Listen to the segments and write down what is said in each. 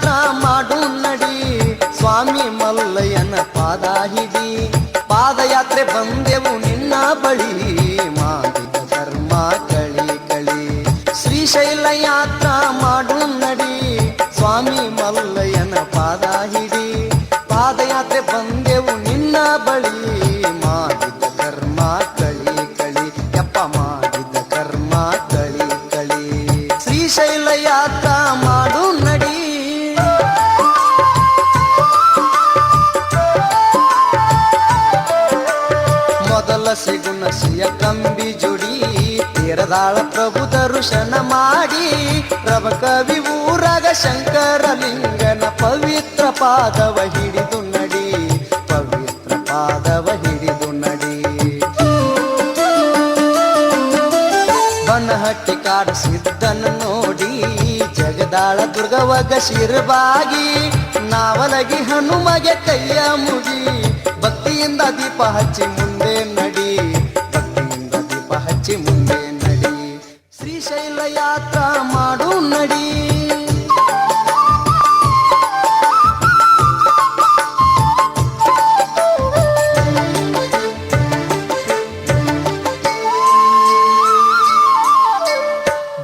ಯಾತ್ರಾ ಮಾಡು ನಡಿ ಸ್ವಾಮಿ ಮಲ್ಲಯ್ಯನ ಪಾದ ಹಿಡಿ ಪಾದಯಾತ್ರೆ ಬಂದೆವು ನಿನ್ನ ಬಳಿ ಮಾಡಿದ ಕರ್ಮ ಕಳಿ ಕಳಿ ಶ್ರೀಶೈಲ ಯಾತ್ರಾ ಮಾಡು ನಡಿ ಸ್ವಾಮಿ ಮಲ್ಲಯ್ಯನ ಪಾದ ಹಿಡಿ ಪಾದಯಾತ್ರೆ ಬಂದೆವು ನಿನ್ನ ಬಳಿ ಮಾಡಿದ ಕರ್ಮ ಕಳಿ ಕಳಿ ಯಪ್ಪ ಮಾಡಿದ ಕರ್ಮ ಕಳಿ ಕಳಿ ಶ್ರೀಶೈಲ ಯಾತ್ರಾ ಮಾಡು ನಡಿ ಮೊದಲ ಸಿಗುಣಸಿಯ ಕಂಬಿ ಜುಡಿ ತೀರದಾಳ ಪ್ರಭು ದರ್ಶನ ಮಾಡಿ ಪ್ರಭ ಕವಿ ಊರಾಗ ಶಂಕರಲಿಂಗನ ಪವಿತ್ರ ಪಾದವ ಹಿಡಿದು ನಡಿ ಪವಿತ್ರ ಪಾದವ ಹಿಡಿದು ನಡಿ ಬನಹಟ್ಟಿ ಕಾಡ ಸಿದ್ದನ ನೋಡಿ ಜಗದಾಳ ದುರ್ಗವಗ ಶಿರಬಾಗಿ ನಾವಲಗಿ ಹನುಮಗೆ ಕೈಯ ಮುಗಿ ಭಕ್ತಿಯಿಂದ ದೀಪ ಹಚ್ಚಿ ಮುಂದೆ ನಡಿ ಭಕ್ತಿಯಿಂದ ದೀಪ ಹಚ್ಚಿ ಮುಂದೆ ನಡಿ ಶ್ರೀಶೈಲ ಯಾತ್ರಾ ಮಾಡು ನಡಿ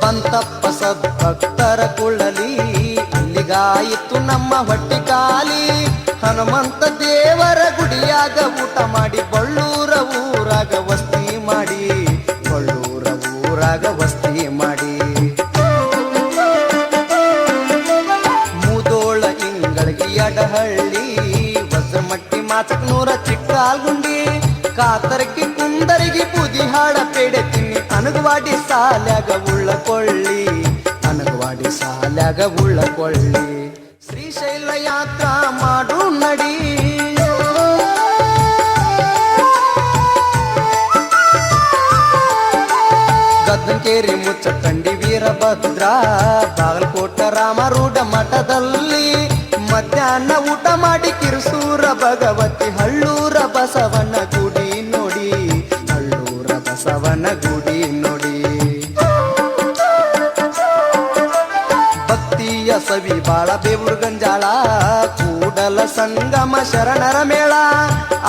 ಬಂತಪ್ಪ ಸದ್ಭಕ್ತರ ಕುಳ್ಳಲಿ ಇಲ್ಲಿಗಾಯಿತು ನಮ್ಮ ಹೊಟ್ಟೆ ಕಾಲಿ ಹನುಮಂತ ದೇವರ ಗುಡಿಯಾಗ ಊಟ ಮಾಡಿ ಬಳ್ಳೂರ ಊರಾಗ ವಸ್ತಿ ಮಾಡಿ ಬಳ್ಳೂರ ಊರಾಗ ವಸ್ತಿ ಮಾಡಿ ಮೂದೋಳ ಇಂಗಳಿಗೆ ಅಡಹಳ್ಳಿ ವಜ್ರಮಟ್ಟಿ ಮಾಚಕ್ನೂರ ಚಿಕ್ಕಾಲ್ಗುಂಡಿ ಕಾತರಕಿ ಕುಂದರಿಗೆ ಬುದಿಹಾಳ ಪೇಡೆ ತಿನ್ನಿ ಅನಗವಾಡಿ ಸಾಲ್ಯಾಗ ಉಳ್ಳಕೊಳ್ಳಿ ಅನಗವಾಡಿ ಸಾಲ್ಯಾಗ ಉಳ್ಳಕೊಳ್ಳಿ ಶ್ರೀಶೈಲ ಯಾತ್ರಾ ಮಾಡು ನಡಿ ಗದ್ದನಕೇರಿ ಮುಚ್ಚಟಂಡಿ ವೀರಭದ್ರ ಬಾಗಲಕೋಟ ರಾಮರೂಢ ಮಠದಲ್ಲಿ ಮಧ್ಯಾಹ್ನ ಊಟ ಮಾಡಿ ಕಿರುಸೂರ ಭಗವತಿ ಹಳ್ಳೂರ ಬಸವನ ಗುಡಿ ನೋಡಿ ಹಳ್ಳೂರ ಬಸವನ ಗುಡಿ ನೋಡಿ ಭಕ್ತಿಯ ಸವಿ ಬಾಳ ಬೇವೂರು ಗಂಜಾಳ ಕೂಡಲ ಸಂಗಮ ಶರಣರ ಮೇಳ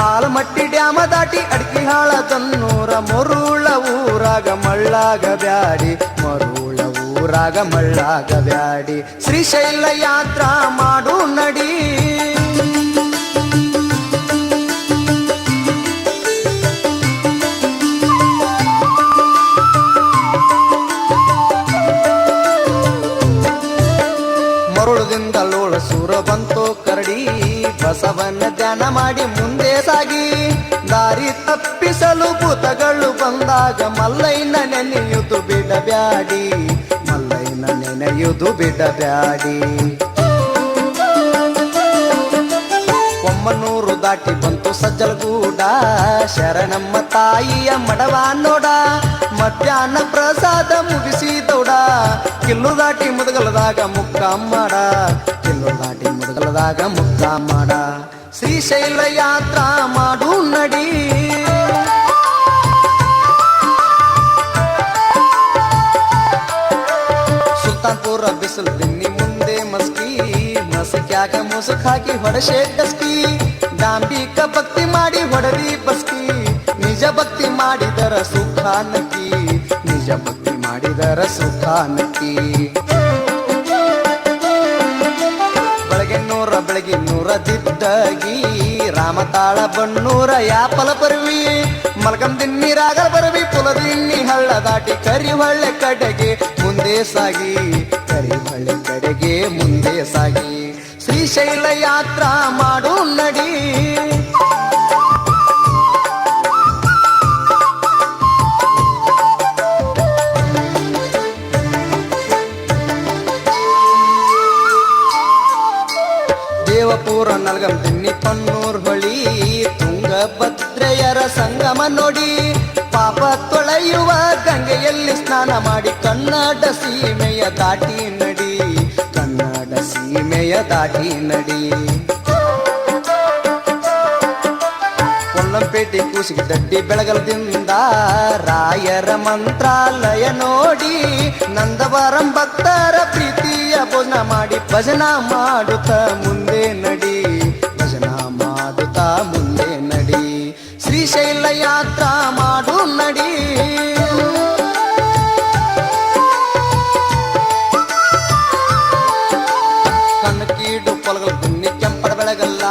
ಆಲಮಟ್ಟಿ ಡ್ಯಾಮ ದಾಟಿ ಅಡ್ಕಿಹಾಳ ತನ್ನೂರ ಮರುಳ ಊರಾಗ ಮಳ್ಳಾಗ ಬ್ಯಾಡಿ ಮರುಳ ಊರಾಗ ಮಳ್ಳಾಗ ಬ್ಯಾಡಿ ಶ್ರೀಶೈಲ ಯಾತ್ರಾ ಮಾಡು ನಡಿ ಮರುಳದಿಂದ ಲೋಳ ಸೂರ ಬಂತೋ ಕರಡಿ ಬಸವನ ಧ್ಯಾನ ಮಾಡಿ ಮುಂದೆ ಸಾಗಿ ದಾರಿ ತಪ್ಪಿಸಲು ಭೂತಗಳು ಬಂದಾಗ ಮಲ್ಲಯ್ಯನ ನೆನೆಯುವುದು ಬಿಡಬ್ಯಾಡಿ ಮಲ್ಲಯ್ಯನ ನೆನೆಯುವುದು ಬಿಡಬ್ಯಾಡಿ ಕೊಮ್ಮನೂರು ದಾಟಿ ಬಂತು ಸಜ್ಜಲಗೂಡ ಶರಣಮ್ಮ ತಾಯಿಯ ಮಡವ ನೋಡ ಮಧ್ಯಾಹ್ನ ಪ್ರಸಾದ ಮುಗಿಸಿದೌಡ ಕಿಲ್ಲು ದಾಟಿ ಮುದಗಲದಾಗ ಮುಕ್ಕ ಮಾಡ ಕಿಲ್ಲು ದಾಟಿ ಮುದಗಲದಾಗ ಮುಕ್ಕ ಮಾಡ ಶ್ರೀಶೈಲ ಯಾತ್ರಾ ಮಾಡು ನಡಿ ಸುಲ್ತಾನ್ಪುರ ಬಿಸಿಲು ದಿನ್ನಿ ಮುಂದೆ ಮಸ್ಕಿ ಮಸಕ್ಯಾಗ ಮುಸುಕ್ ಹಾಕಿ ಹೊಡಶೆ ಡಸ್ಕಿ ದಾಂಬಿಕ ಭಕ್ತಿ ಮಾಡಿ ಹೊಡದಿ ಬಸ್ಕಿ ನಿಜ ಭಕ್ತಿ ಮಾಡಿದರ ಸುಖ ನಕ್ಕಿ ನಿಜ ಭಕ್ತಿ ಮಾಡಿದರ ಸುಖ ನಕ್ಕಿ ಬೆಳಗಿನ್ನೂರ ದಿದ್ದಗಿ ರಾಮತಾಳ ಬಣ್ಣೂರ ಯಾಪಲ ಪರ್ವಿ ಮಲ್ಕಂದಿನ್ನಿ ರಾಗ ಬರವಿ ಪುಲದಿನ್ನಿ ಹಳ್ಳ ದಾಟಿ ಕರಿಹೊಳ್ಳೆ ಕಡೆಗೆ ಮುಂದೆ ಸಾಗಿ ಕರಿಹೊಳ್ಳೆ ಕಡೆಗೆ ಮುಂದೆ ಸಾಗಿ ಶ್ರೀಶೈಲ ಯಾತ್ರಾ ಮಾಡು ನಡಿ ದೇವಪುರ ನಲ್ಗಂ ದಿನ್ನಿ ಪನ್ನೂರ್ ಹೊಳಿ ತುಂಗಭದ್ರೆಯರ ಸಂಗಮ ನೋಡಿ ಪಾಪ ತೊಳೆಯುವ ಗಂಗೆಯಲ್ಲಿ ಸ್ನಾನ ಮಾಡಿ ಕನ್ನಡ ಸೀಮೆಯ ದಾಟಿ ನಡಿ ಕನ್ನಡ ಸೀಮೆಯ ದಾಟಿ ನಡಿ ಕೊಲ್ಲಂಪೇಟೆ ಕೂಸಿಗೆ ದಡ್ಡಿ ಬೆಳಗಲದಿಂದ ರಾಯರ ಮಂತ್ರಾಲಯ ನೋಡಿ ನಂದವರಂ ಭಕ್ತರ ಪ್ರೀತಿಯ ಭೋಜನ ಮಾಡಿ ಭಜನ ಮಾಡುತ್ತ ಮುಂದೆ ನಡಿ, ಭಜನ ಮಾಡುತ್ತ ಮುಂದೆ ನಡಿ, ಶ್ರೀಶೈಲ ಯಾತ್ರಾ ಮಾಡು ನಡಿ. ಕಣ್ಣಕೀಡು ಪೊಲಗಲ್ ಗುನ್ನಿ ಕೆಂಪಡ ಬೆಳಗಲ್ಲ,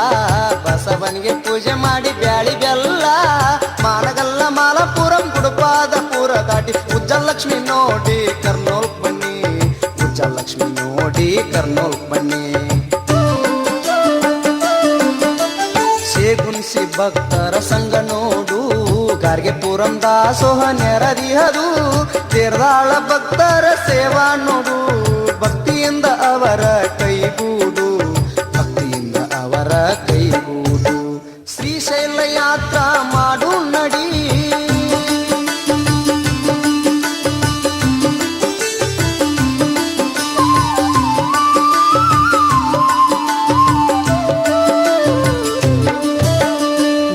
ಬಸವನಿಗೆ ಪೂಜೆ ಮಾಡಿ ಬ್ಯಾಳಿ ಬೆಲ್ಲ, ಮಾನಗಲ್ಲ ಮಾಲಪುರಂ ಗುಡುಪಾದಪುರ ದಾಟಿ ಉಜ್ಜಲಕ್ಷ್ಮಿ ನೋಡಿ ಕರ್ನೂಲ್ ಬನ್ನಿ, ಉಜ್ಜಲಕ್ಷ್ಮಿ ನೋಡಿ ಕರ್ನೂಲ್ ಬನ್ನಿ. ಸೇಗುಣಿಸಿ ಭಕ್ತರ ಸಂಘ ನೋಡು, ಗಾರ್ಗೆಪುರಂ ದಾಸೋಹ ನೆರದಿಹದು, ತೇರ್ದಾಳ ಭಕ್ತರ ಸೇವಾ ನೋಡು, ಭಕ್ತಿಯಿಂದ ಅವರ ಕೈಗೂಡು, ಭಕ್ತಿಯಿಂದ ಅವರ ಕೈಗೂಡು, ಶ್ರೀಶೈಲ ಯಾತ್ರಾ ಮಾಡು ನಡಿ.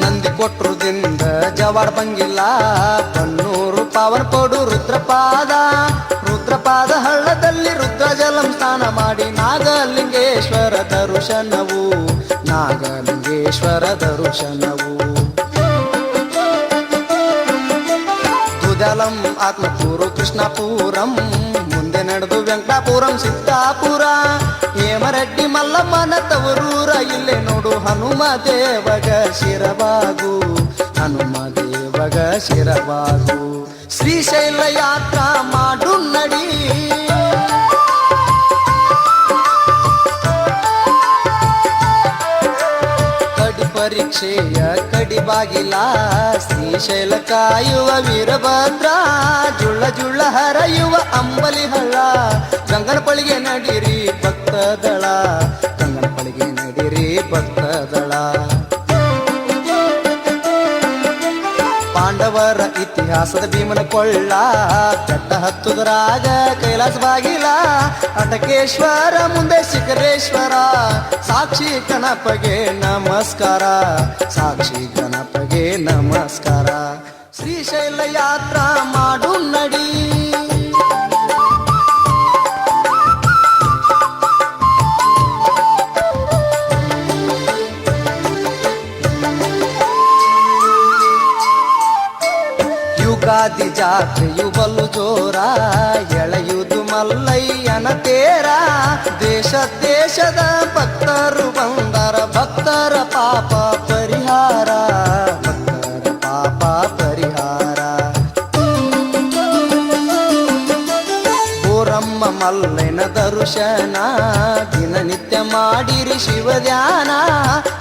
ನಂದಿ ಕೊಟ್ರುದಿಂದ ಜವಾಡ್ ಬಂಗಿಲ್ಲ, ಬನ್ನೂರು ಪಾವನ್ ಕೊಡು ರುದ್ರಪಾದ, ರುದ್ರಪಾದ ಹಳ್ಳದಲ್ಲಿ ರುದ್ರ ಜಲಂ ಸ್ನಾನ ಮಾಡಿ ನಾಗಲಿಂಗೇಶ್ವರ ದರ್ಶನವು, ನಾಗಲಿಂಗೇಶ್ವರ ದರ್ಶನವು. ದುದಲಂ ಆತ್ಮಪೂರು ಕೃಷ್ಣಪುರಂ, ಮುಂದೆ ನಡೆದು ವೆಂಕಟಾಪುರಂ ಸಿದ್ದಾಪುರ, ಹೇಮರೆಡ್ಡಿ ಮಲ್ಲಮ್ಮನ ತವರೂರ, ಇಲ್ಲೇ ನೋಡು ಹನುಮ ದೇವಗ ಶಿರಬಾಗು, ಹನುಮ ದೇವಗ ಶಿರಬಾಗು, ಶ್ರೀಶೈಲ ಯಾತ್ರಾ ಮಾಡು ನಡಿ. ಕಡಿ ಪರೀಕ್ಷೆಯ ಕಡಿ ಬಾಗಿಲ, ಶ್ರೀಶೈಲ ಕಾಯುವ ವೀರಭದ್ರ, ಜುಳ್ಳ ಜುಳ್ಳ ಹರಯುವ ಅಂಬಲಿ ಹಳ್ಳ, ಗಂಗನಪಳಿಗೆ ನಡಿರಿ ಭಕ್ತದಳ, ಗಂಗನಪಳಿಗೆ ನಡಿರಿ ಭಕ್ತದಳ. ಪಾಂಡವರ ಇತಿಹಾಸದ ಭೀಮನ ಕೊಳ್ಳ, ಬೆಟ್ಟ ಹತ್ತುದರಾಗ ಕೈಲಾಸ ಬಾಗಿಲ, ಅಟಕೇಶ್ವರ ಮುಂದೆ ಶಿಖರೇಶ್ವರ, ಸಾಕ್ಷಿ ಗಣಪಗೆ ನಮಸ್ಕಾರ, ಸಾಕ್ಷಿ ಗಣಪಗೆ ನಮಸ್ಕಾರ, ಶ್ರೀಶೈಲ ಯಾತ್ರಾ ಮಾಡು ನಡಿ. ಯುಗಾದಿ ಜಾತ್ರೆಯು ಬಲು ಜೋರ, ಎಳೆಯುವುದು ಮಲ್ಲಯ್ಯನ ತೇರ, ದೇಶ ದೇಶದ ಭಕ್ತರು ಬಂದರ, ಭಕ್ತರ ಪಾಪ ಪರಿಹಾರ, ಭಕ್ತರ ಪಾಪ ಪರಿಹಾರ. ಗೋರಮ್ಮ ಮಲ್ಲಯ್ಯನ ದರ್ಶನ, ದಿನನಿತ್ಯ ಮಾಡಿರಿ ಶಿವಧ್ಯಾನ,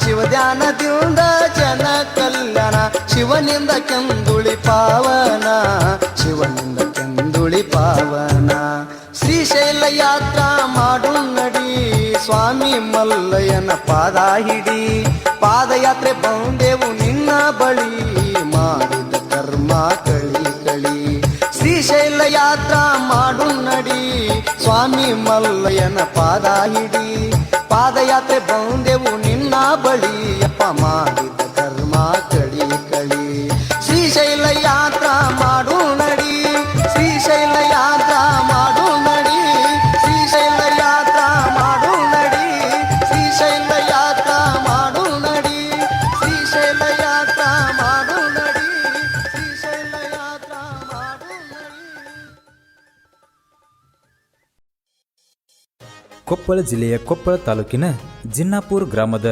ಶಿವಧ್ಯಾನದಿಂದ ಜನ ಕಲ್ಯಾಣ, ಶಿವನಿಂದ ಕೆಂದುಳಿ ಪಾವನ, ಶಿವನಿಂದ ಕೆಂದುಳಿ ಪಾವನ, ಶ್ರೀಶೈಲ ಯಾತ್ರಾ ಮಾಡು ನಡಿ. ಸ್ವಾಮಿ ಮಲ್ಲಯ್ಯನ ಪಾದ ಹಿಡಿ, ಪಾದಯಾತ್ರೆ ಬಂದೆವು ನಿನ್ನ ಬಳಿ, ಮಾಡಿದ ಕರ್ಮ ಕಳಿ ಕಳಿ, ಶ್ರೀಶೈಲ ಯಾತ್ರಾ ಮಾಡು ನಡಿ. ಸ್ವಾಮಿ ಮಲ್ಲಯ್ಯನ ಪಾದ ಹಿಡಿ, ಪಾದಯಾತ್ರೆ ಬಂದೆವು ನಿನ್ನ ಬಳಿ, ಅಪ್ಪ ಮಾಡಿದ ಕರ್ಮ ಕಳಿ ಕಳಿ, ಶ್ರೀಶೈಲ ಯಾತ್ರಾ ಮಾಡು ನಡಿ, ಶ್ರೀಶೈಲ ಯಾತ್ರಾ ಮಾಡು ನಡಿ, ಶ್ರೀಶೈಲ ಯಾತ್ರಾ ಮಾಡು ನಡಿ, ಶ್ರೀಶೈಲ ಯಾತ್ರಾ ಮಾಡು ನಡಿ, ಶ್ರೀಶೈಲ ಯಾತ್ರಾ ಮಾಡು ನಡಿ, ಶ್ರೀಶೈಲ ಯಾತ್ರಾ ಮಾಡು ನಡಿ. ಕೊಪ್ಪಳ ಜಿಲ್ಲೆಯ ಕೊಪ್ಪಳ ತಾಲೂಕಿನ ಜಿನ್ನಾಪುರ ಗ್ರಾಮದ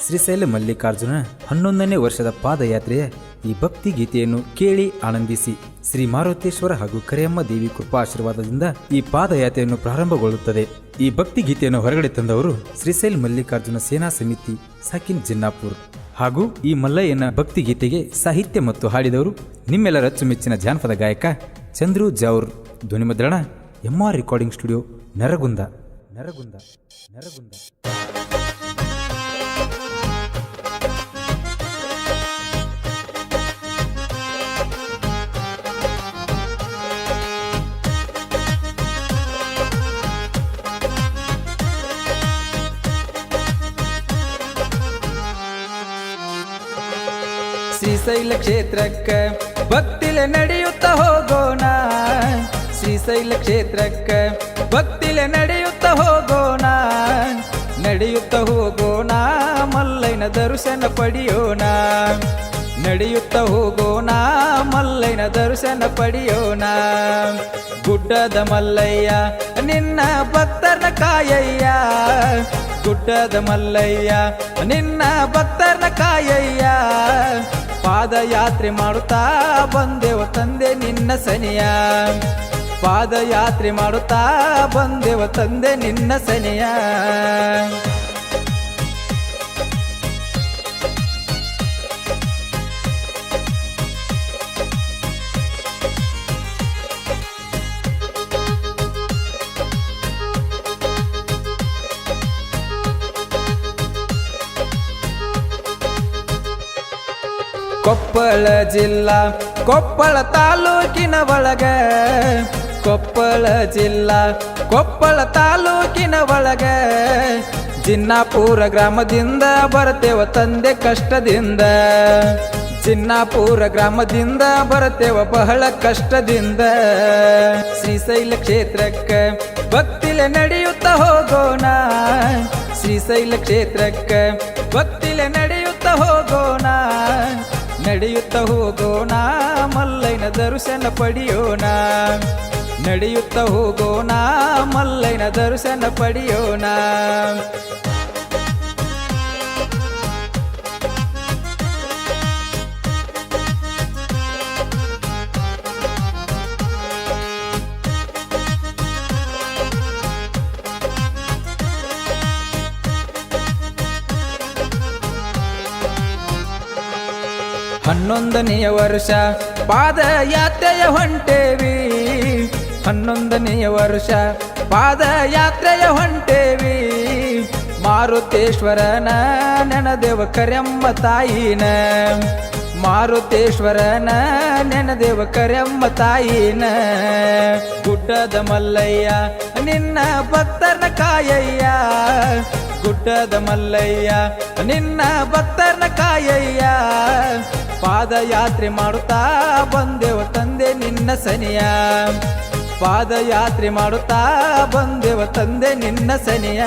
ಶ್ರೀಶೈಲ ಮಲ್ಲಿಕಾರ್ಜುನ 11ನೇ ವರ್ಷದ ಪಾದಯಾತ್ರೆಯ ಈ ಭಕ್ತಿ ಗೀತೆಯನ್ನು ಕೇಳಿ ಆನಂದಿಸಿ. ಶ್ರೀ ಮಾರುತೇಶ್ವರ ಹಾಗೂ ಕರಿಯಮ್ಮ ದೇವಿ ಕೃಪಾ ಆಶೀರ್ವಾದದಿಂದ ಈ ಪಾದಯಾತ್ರೆಯನ್ನು ಪ್ರಾರಂಭಗೊಳ್ಳುತ್ತದೆ. ಈ ಭಕ್ತಿ ಗೀತೆಯನ್ನು ಹೊರಗಡೆ ತಂದವರು ಶ್ರೀಶೈಲ ಮಲ್ಲಿಕಾರ್ಜುನ ಸೇನಾ ಸಮಿತಿ ಸಾಕಿನ್ ಜಿನ್ನಾಪುರ್ ಹಾಗೂ ಈ ಮಲ್ಲಯ್ಯನ ಭಕ್ತಿ ಗೀತೆಗೆ ಸಾಹಿತ್ಯ ಮತ್ತು ಹಾಡಿದವರು ನಿಮ್ಮೆಲ್ಲರ ಅಚ್ಚುಮೆಚ್ಚಿನ ಜಾನಪದ ಗಾಯಕ ಚಂದ್ರು ಜೌರ್. ಧ್ವನಿಮುದ್ರಣ MR recording studio Naragunda. Naragunda Naragunda Srishaila ಕ್ಷೇತ್ರಕ್ಕ ಭಕ್ತಿಲೆ ನಡೆಯುತ್ತಾ ಹೋಗೋಣ. ಶ್ರೀಶೈಲ ಕ್ಷೇತ್ರಕ್ಕ ಭಕ್ತಿಲೆ ನಡೆಯುತ್ತ ನಡೆಯುತ್ತ ಹೋಗೋಣ ನಡೆಯುತ್ತ ಹೋಗೋಣ ಮಲ್ಲೈನ ದರ್ಶನ ಪಡೆಯೋಣ ನಡೆಯುತ್ತ ಹೋಗೋಣ ಮಲ್ಲೈನ ದರ್ಶನ ಪಡೆಯೋಣ ಗುಡ್ಡದ ಮಲ್ಲಯ್ಯ ನಿನ್ನ ಭಕ್ತರನ ಕಾಯಯ್ಯ ಗುಡ್ಡದ ಮಲ್ಲಯ್ಯ ನಿನ್ನ ಭಕ್ತರನ ಕಾಯಯ್ಯ ಪಾದಯಾತ್ರೆ ಮಾಡುತ್ತಾ ಬಂದೆವ ತಂದೆ ನಿನ್ನ ಸನಿಯ ಪಾದಯಾತ್ರೆ ಮಾಡುತ್ತಾ ಬಂದೆವ ತಂದೆ ನಿನ್ನ ಸನಿಯ ಕೊಪ್ಪಳ ಜಿಲ್ಲಾ ಕೊಪ್ಪಳ ತಾಲೂಕಿನ ಒಳಗ ಕೊಪ್ಪಳ ಜಿಲ್ಲಾ ಕೊಪ್ಪಳ ತಾಲೂಕಿನ ಒಳಗ ಜಿನ್ನಾಪುರ ಗ್ರಾಮದಿಂದ ಬರ್ತೇವ ತಂದೆ ಕಷ್ಟದಿಂದ ಜಿನ್ನಾಪುರ ಗ್ರಾಮದಿಂದ ಬರ್ತೇವ ಬಹಳ ಕಷ್ಟದಿಂದ ಶ್ರೀಶೈಲ ಕ್ಷೇತ್ರಕ್ಕ ಭಕ್ತಿಲೆ ನಡೆಯುತ್ತ ಹೋಗೋಣ ಶ್ರೀಶೈಲ ಕ್ಷೇತ್ರಕ್ಕ ಭಕ್ತಿಲೆ ನಡೆಯುತ್ತ ಹೋಗೋಣ ನಡೆಯುತ್ತ ಹೋಗೋಣ ಮಲ್ಲೈನ ದರ್ಶನ ಪಡೆಯೋಣ ನಡೆಯುತ್ತ ಹೋಗೋಣ ಮಲ್ಲೈನ ದರ್ಶನ ಪಡೆಯೋಣ ಹನ್ನೊಂದನೆಯ ವರ್ಷ ಪಾದಯಾತ್ರೆಯ ಹೊಂಟೇವಿ ಹನ್ನೊಂದನೆಯ ವರ್ಷ ಪಾದಯಾತ್ರೆಯ ಹೊಂಟೇವಿ ಮಾರುತೇಶ್ವರನ ನೆನದೇವ ಕರೆಮ್ಮ ತಾಯಿನ ಮಾರುತೇಶ್ವರನ ನೆನದೇವ ಕರೆಮ್ಮ ತಾಯಿನ ಗುಡ್ಡದ ಮಲ್ಲಯ್ಯ ನಿನ್ನ ಭಕ್ತರನ ಕಾಯಯ್ಯ ಗುಡ್ಡದ ಮಲ್ಲಯ್ಯ ನಿನ್ನ ಭಕ್ತರನ ಕಾಯಯ್ಯ ಪಾದಯಾತ್ರೆ ಮಾಡುತ್ತಾ ಬಂದೆವ ತಂದೆ ನಿನ್ನ ಸನಿಯ ಪಾದಯಾತ್ರೆ ಮಾಡುತ್ತಾ ಬಂದೆವ ತಂದೆ ನಿನ್ನ ಸನಿಯ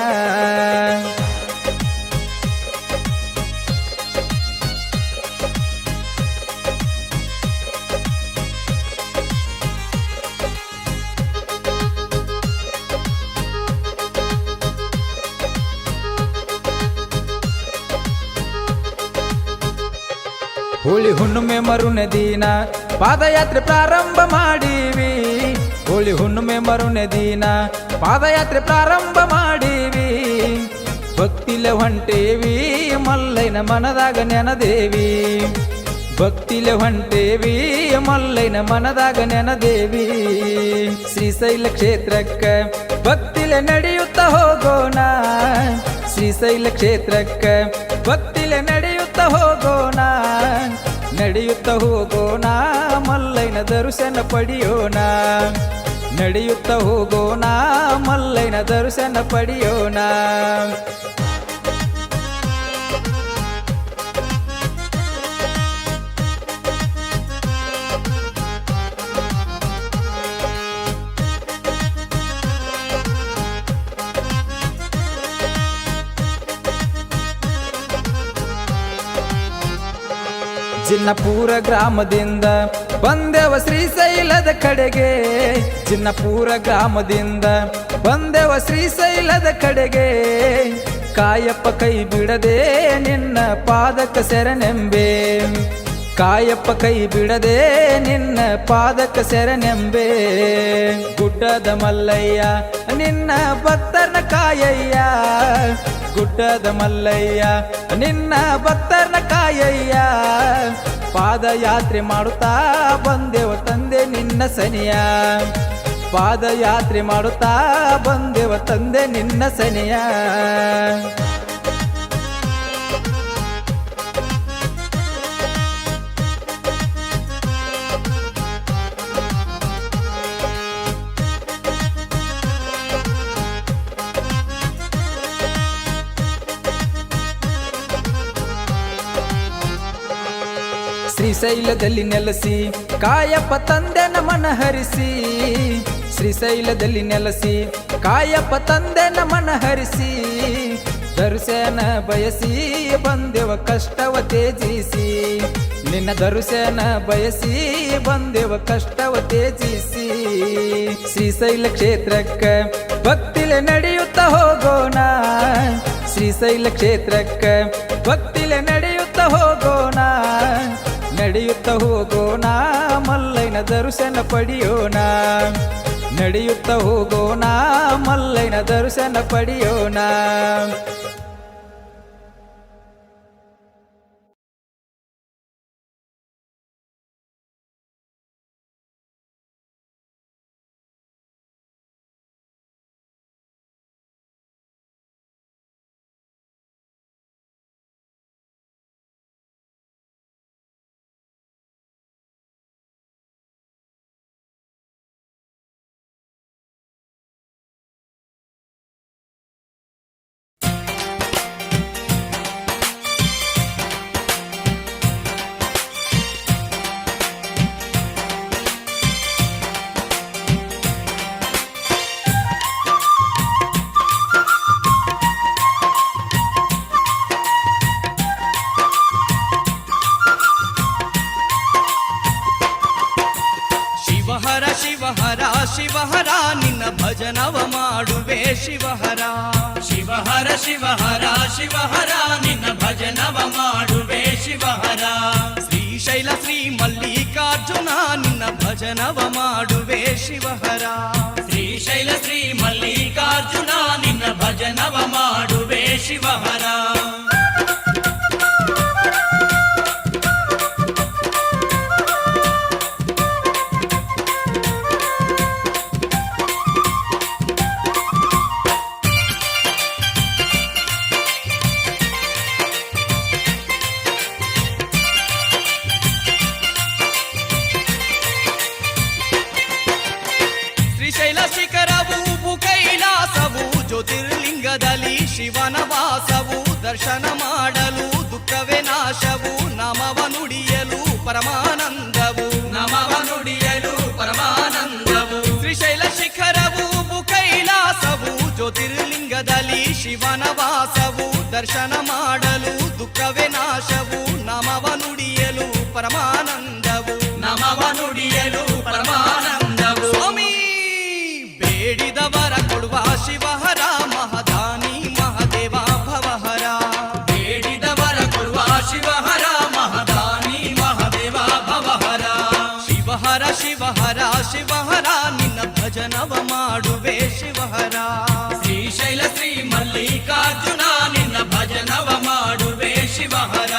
ಹೋಳಿ ಹುಣ್ಣಿಮೆ ಮರುನೆ ದಿನ ಪಾದಯಾತ್ರೆ ಪ್ರಾರಂಭ ಮಾಡೀವಿ ಹೋಳಿ ಹುಣ್ಣಿಮೆ ಮರುನೆ ದಿನ ಪಾದಯಾತ್ರೆ ಪ್ರಾರಂಭ ಮಾಡೀವಿ ಭಕ್ತಿಲೆ ಹೊಂಟೇವಿ ಮಲ್ಲೈನ ಮನದಾಗ ನೆನದೇವಿ ಭಕ್ತಿಲೆ ಹೊಂಟೇವಿ ಮಲ್ಲೈನ ಮನದಾಗ ನೆನದೇವಿ ಶ್ರೀಶೈಲ ಕ್ಷೇತ್ರಕ್ಕ ಭಕ್ತಿಲೆ ನಡೆಯುತ್ತ ಹೋಗೋಣ ಶ್ರೀಶೈಲ ಕ್ಷೇತ್ರಕ್ಕ ಭಕ್ತಿಲೆ ನಡೆಯುತ್ತ ಹೋಗೋಣ ನಡೆಯುತ್ತ ಹೋಗೋಣ ಮಲ್ಲೈನ ದರ್ಶನ ಪಡೆಯೋಣ ನಡೆಯುತ್ತ ಹೋಗೋಣ ಮಲ್ಲೈನ ದರ್ಶನ ಪಡೆಯೋಣ ಜಿನ್ನಪುರ ಗ್ರಾಮದಿಂದ ಬಂದೆವ ಶ್ರೀಶೈಲದ ಕಡೆಗೆ ಜಿನ್ನಪುರ ಗ್ರಾಮದಿಂದ ಬಂದೆವ ಶ್ರೀಶೈಲದ ಕಡೆಗೆ ಕಾಯಪ್ಪ ಕೈ ಬಿಡದೆ ನಿನ್ನ ಪಾದಕ ಶರಣೆಂಬೆ ಕಾಯಪ್ಪ ಕೈ ಬಿಡದೆ ನಿನ್ನ ಪಾದಕ ಶರಣೆಂಬೆ ಗುಡ್ಡದ ಮಲ್ಲಯ್ಯ ನಿನ್ನ ಭಕ್ತರನ ಕಾಯಯ್ಯ ಗುಡ್ಡದ ಮಲ್ಲಯ್ಯ ನಿನ್ನ ಭಕ್ತರನ ಕಾಯಯ್ಯ ಪಾದಯಾತ್ರೆ ಮಾಡುತ್ತಾ ಬಂದೆವ ತಂದೆ ನಿನ್ನ ಸನಿಯ ಪಾದಯಾತ್ರೆ ಮಾಡುತ್ತಾ ಬಂದೆವ ತಂದೆ ನಿನ್ನ ಸನಿಯ ಶ್ರೀಶೈಲದಲ್ಲಿ ನೆಲೆಸಿ ಕಾಯಪ್ಪ ತಂದೆನ ಮನ ಹರಿಸಿ ಶ್ರೀಶೈಲದಲ್ಲಿ ನೆಲೆಸಿ ಕಾಯಪ್ಪ ತಂದೆ ನಮನ ಹರಿಸಿ ದರ್ಶನ ಬಯಸಿ ಬಂದೆವ ಕಷ್ಟವ ತ್ಯಜಿಸಿ ನಿನ್ನ ದರ್ಶನ ಬಯಸಿ ಬಂದೆವ ಕಷ್ಟವ ತ್ಯಜಿಸಿ ಶ್ರೀಶೈಲ ಕ್ಷೇತ್ರಕ್ಕ ಭಕ್ತಿಲೆ ನಡೆಯುತ್ತ ಹೋಗೋಣ ಶ್ರೀಶೈಲ ಕ್ಷೇತ್ರಕ್ಕ ಭಕ್ತಿಲೆ ನಡೆಯುತ್ತ ಹೋಗೋಣ ನಡೆಯುತ್ತ ಹೋಗೋಣ ಮಲ್ಲೈನ ದರ್ಶನ ಪಡೆಯೋಣ ನಡೆಯುತ್ತ ಹೋಗೋಣ ಮಲ್ಲೈನ ದರ್ಶನ ಪಡೆಯೋಣ. ಶಿವಹರ ಶಿವಹರ ನಿನ್ನ ಭಜನವ ಮಾಡುವೆ ಶಿವಹರ ಶಿವಹರ ಶಿವಹರ ಶಿವಹರ ನಿನ್ನ ಭಜನವ ಮಾಡುವೆ ಶಿವಹರ ಶ್ರೀಶೈಲ ಶ್ರೀ ಮಲ್ಲಿಕಾರ್ಜುನ ನಿನ್ನ ಭಜನವ ಮಾಡುವೆ ಶಿವಹರ ಶ್ರೀಶೈಲ ಶ್ರೀ ಮಲ್ಲಿಕಾರ್ಜುನ ನಿನ್ನ ಭಜನವ ಮಾಡುವೆ ಶಿವಹರ ಶ್ರೀಶೈಲ ಶಿಖರವು ಕೈಲಾಸವು ಜ್ಯೋತಿರ್ಲಿಂಗದಲ್ಲಿ ಶಿವನ ವಾಸವು ದರ್ಶನ ಮಾಡಲು ದುಃಖವೇ ನಾಶವು ನಾಮವ ನುಡಿಯಲು ಪರಮಾನಂದವು ನಾಮವ ನುಡಿಯಲು ಪರಮಾನಂದವು ಶ್ರೀಶೈಲ ಶಿಖರವು ಕೈಲಾಸವು ಜ್ಯೋತಿರ್ಲಿಂಗದಲ್ಲಿ ಶಿವನ ವಾಸವು ದರ್ಶನ ಮಾಡಲು ದುಃಖವೇ ನಾಶವು ನಾಮವ ನುಡಿಯಲು ಪರಮಾನಂದವು ನಾಮವ ನುಡಿಯಲು ಪರಮಾನಂದವು ಸ್ವಾಮಿ ಬೇಡಿದವರ ಕೊಡುವ ಶಿವಹರ ಮಹದಾನಿ ಮಹದೇವ ಭವಹರ ಬೇಡಿದವರ ಕೊಡುವ ಶಿವಹರ ಮಹದಾನಿ ಮಹದೇವ ಭವಹರ ಶಿವಹರ ಶಿವಹರ ಶಿವಹರ ನಿನ್ನ ಭಜನವ ಮಾಡುವೆ ಶಿವಹರ ಶ್ರೀಶೈಲ ಶ್ರೀ ಮಲ್ಲಿಕಾರ್ಜುನ ನಿನ್ನ ಭಜನವ ಮಾಡುವೆ ಶಿವಹರ